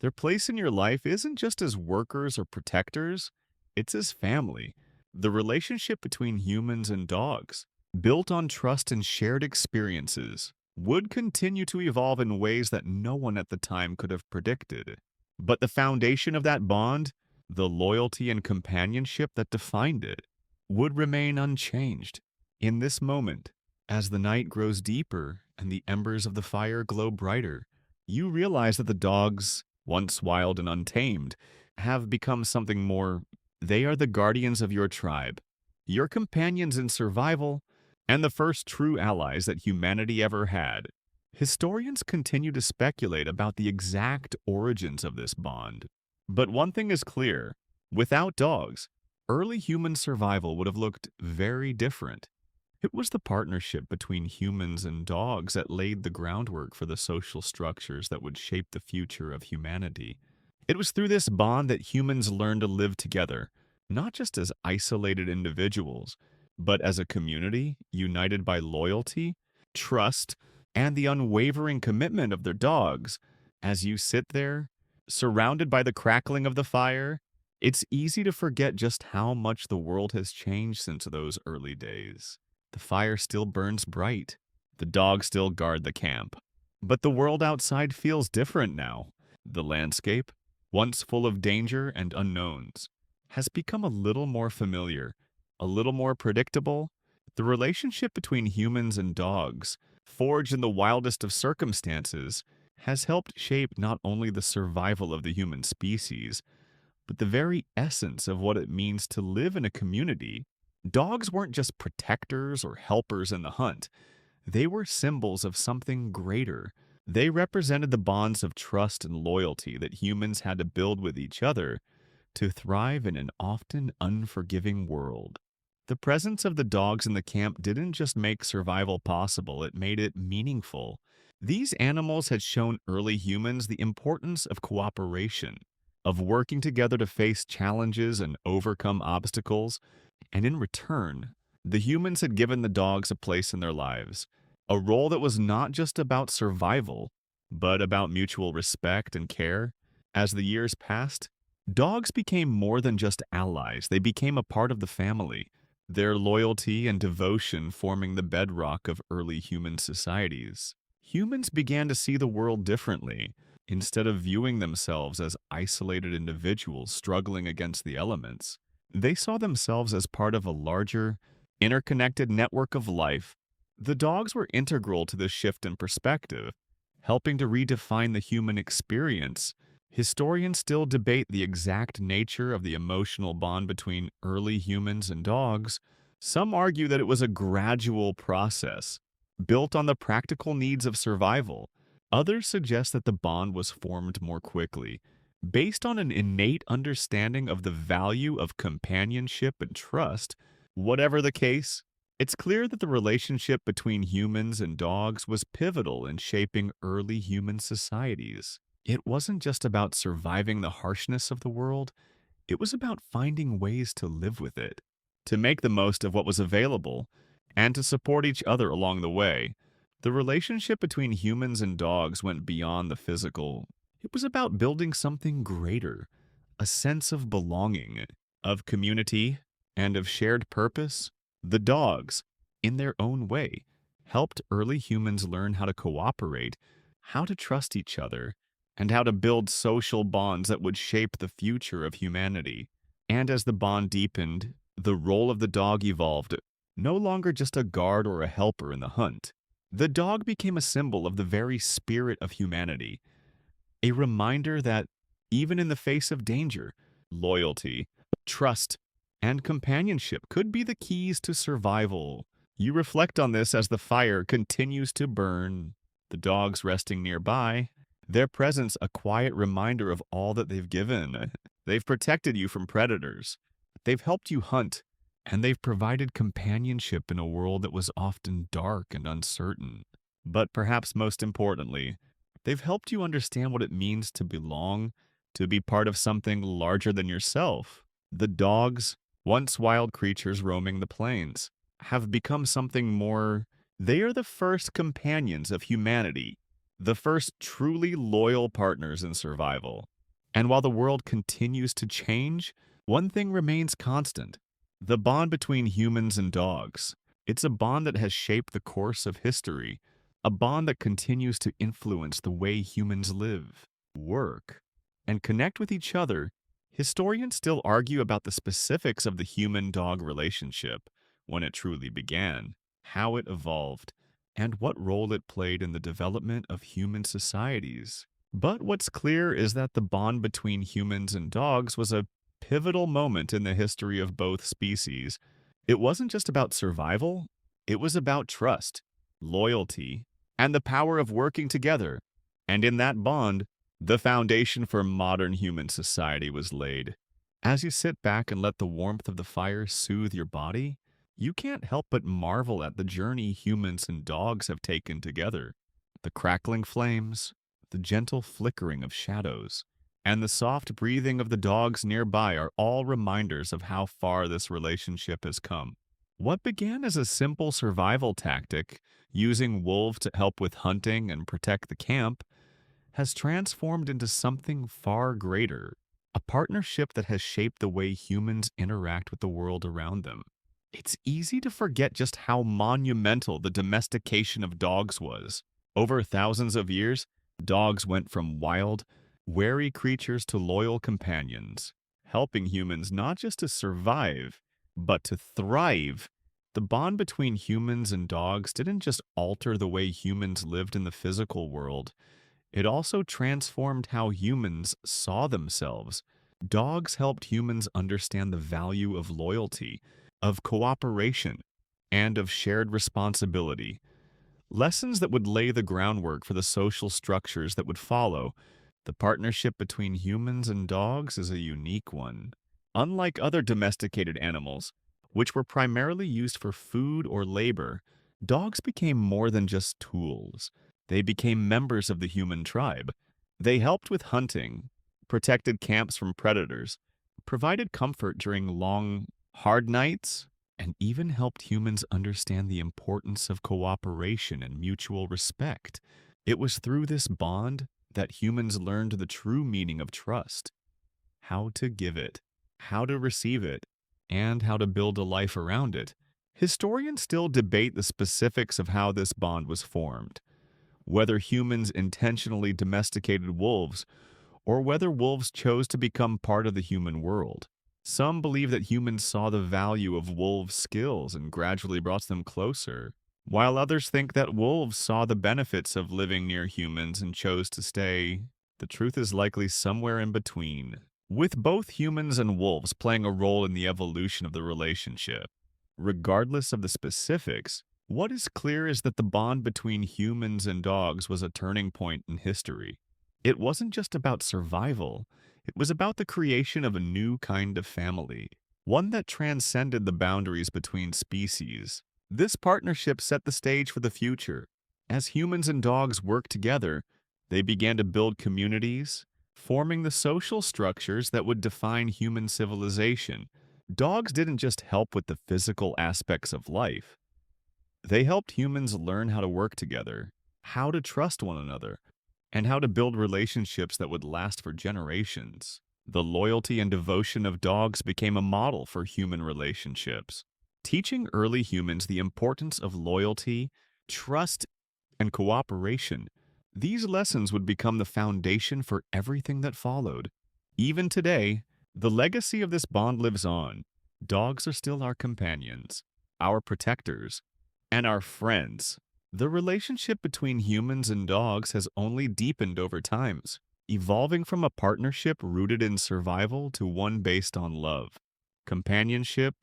Their place in your life isn't just as workers or protectors, it's as family. The relationship between humans and dogs, built on trust and shared experiences, would continue to evolve in ways that no one at the time could have predicted. But the foundation of that bond, the loyalty and companionship that defined it, would remain unchanged. In this moment, as the night grows deeper and the embers of the fire glow brighter, you realize that the dogs, once wild and untamed, have become something more. They are the guardians of your tribe, your companions in survival, and the first true allies that humanity ever had. Historians continue to speculate about the exact origins of this bond. But one thing is clear: without dogs, early human survival would have looked very different. It was the partnership between humans and dogs that laid the groundwork for the social structures that would shape the future of humanity. It was through this bond that humans learned to live together, not just as isolated individuals, but as a community united by loyalty, trust, and the unwavering commitment of their dogs. As you sit there, surrounded by the crackling of the fire, it's easy to forget just how much the world has changed since those early days. The fire still burns bright. The dogs still guard the camp. But the world outside feels different now. The landscape, once full of danger and unknowns, has become a little more familiar, a little more predictable. The relationship between humans and dogs, forged in the wildest of circumstances, has helped shape not only the survival of the human species, but the very essence of what it means to live in a community. Dogs weren't just protectors or helpers in the hunt. They were symbols of something greater. They represented the bonds of trust and loyalty that humans had to build with each other to thrive in an often unforgiving world. The presence of the dogs in the camp didn't just make survival possible, it made it meaningful. These animals had shown early humans the importance of cooperation, of working together to face challenges and overcome obstacles, and in return, the humans had given the dogs a place in their lives, a role that was not just about survival, but about mutual respect and care. As the years passed, dogs became more than just allies, they became a part of the family, their loyalty and devotion forming the bedrock of early human societies. Humans began to see the world differently. Instead of viewing themselves as isolated individuals struggling against the elements, they saw themselves as part of a larger, interconnected network of life. The dogs were integral to this shift in perspective, helping to redefine the human experience. Historians still debate the exact nature of the emotional bond between early humans and dogs. Some argue that it was a gradual process, built on the practical needs of survival. Others suggest that the bond was formed more quickly, based on an innate understanding of the value of companionship and trust. Whatever the case, it's clear that the relationship between humans and dogs was pivotal in shaping early human societies. It wasn't just about surviving the harshness of the world, it was about finding ways to live with it, to make the most of what was available, and to support each other along the way. The relationship between humans and dogs went beyond the physical. It was about building something greater, a sense of belonging, of community, and of shared purpose. The dogs, in their own way, helped early humans learn how to cooperate, how to trust each other, and how to build social bonds that would shape the future of humanity. And as the bond deepened, the role of the dog evolved, no longer just a guard or a helper in the hunt. The dog became a symbol of the very spirit of humanity, a reminder that, even in the face of danger, loyalty, trust, and companionship could be the keys to survival. You reflect on this as the fire continues to burn, the dogs resting nearby, their presence a quiet reminder of all that they've given. They've protected you from predators, they've helped you hunt, and they've provided companionship in a world that was often dark and uncertain. But perhaps most importantly, they've helped you understand what it means to belong, to be part of something larger than yourself. The dogs, once wild creatures roaming the plains, have become something more. They are the first companions of humanity, the first truly loyal partners in survival. And while the world continues to change, one thing remains constant: the bond between humans and dogs. It's a bond that has shaped the course of history, a bond that continues to influence the way humans live, work, and connect with each other. Historians still argue about the specifics of the human-dog relationship, when it truly began, how it evolved, and what role it played in the development of human societies. But what's clear is that the bond between humans and dogs was a pivotal moment in the history of both species. It wasn't just about survival, it was about trust, loyalty, and the power of working together. And in that bond, the foundation for modern human society was laid. As you sit back and let the warmth of the fire soothe your body, you can't help but marvel at the journey humans and dogs have taken together. The crackling flames, the gentle flickering of shadows, and the soft breathing of the dogs nearby are all reminders of how far this relationship has come. What began as a simple survival tactic, using wolves to help with hunting and protect the camp, has transformed into something far greater, a partnership that has shaped the way humans interact with the world around them. It's easy to forget just how monumental the domestication of dogs was. Over thousands of years, dogs went from wild, wary creatures to loyal companions, helping humans not just to survive, but to thrive. The bond between humans and dogs didn't just alter the way humans lived in the physical world, it also transformed how humans saw themselves. Dogs helped humans understand the value of loyalty, of cooperation, and of shared responsibility. Lessons that would lay the groundwork for the social structures that would follow. The partnership between humans and dogs is a unique one. Unlike other domesticated animals, which were primarily used for food or labor, dogs became more than just tools. They became members of the human tribe. They helped with hunting, protected camps from predators, provided comfort during long, hard nights, and even helped humans understand the importance of cooperation and mutual respect. It was through this bond that humans learned the true meaning of trust, how to give it, how to receive it, and how to build a life around it. Historians still debate the specifics of how this bond was formed, whether humans intentionally domesticated wolves or whether wolves chose to become part of the human world. Some believe that humans saw the value of wolves' skills and gradually brought them closer, while others think that wolves saw the benefits of living near humans and chose to stay. The truth is likely somewhere in between, with both humans and wolves playing a role in the evolution of the relationship. Regardless of the specifics, what is clear is that the bond between humans and dogs was a turning point in history. It wasn't just about survival, it was about the creation of a new kind of family, one that transcended the boundaries between species. This partnership set the stage for the future. As humans and dogs worked together, they began to build communities, forming the social structures that would define human civilization. Dogs didn't just help with the physical aspects of life. They helped humans learn how to work together, how to trust one another, and how to build relationships that would last for generations. The loyalty and devotion of dogs became a model for human relationships, teaching early humans the importance of loyalty, trust, and cooperation. These lessons would become the foundation for everything that followed. Even today, the legacy of this bond lives on. Dogs are still our companions, our protectors, and our friends. The relationship between humans and dogs has only deepened over times, evolving from a partnership rooted in survival to one based on love, companionship,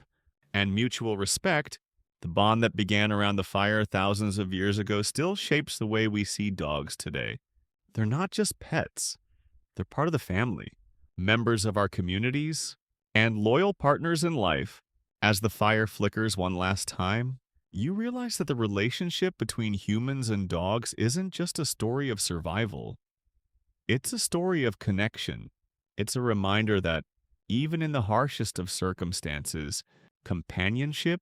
and mutual respect. The bond that began around the fire thousands of years ago still shapes the way we see dogs today. They're not just pets, they're part of the family, members of our communities, and loyal partners in life. As the fire flickers one last time, you realize that the relationship between humans and dogs isn't just a story of survival. It's a story of connection. It's a reminder that, even in the harshest of circumstances, companionship,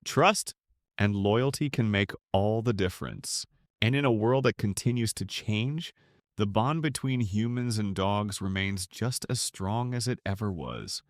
trust, and loyalty can make all the difference. And in a world that continues to change, the bond between humans and dogs remains just as strong as it ever was.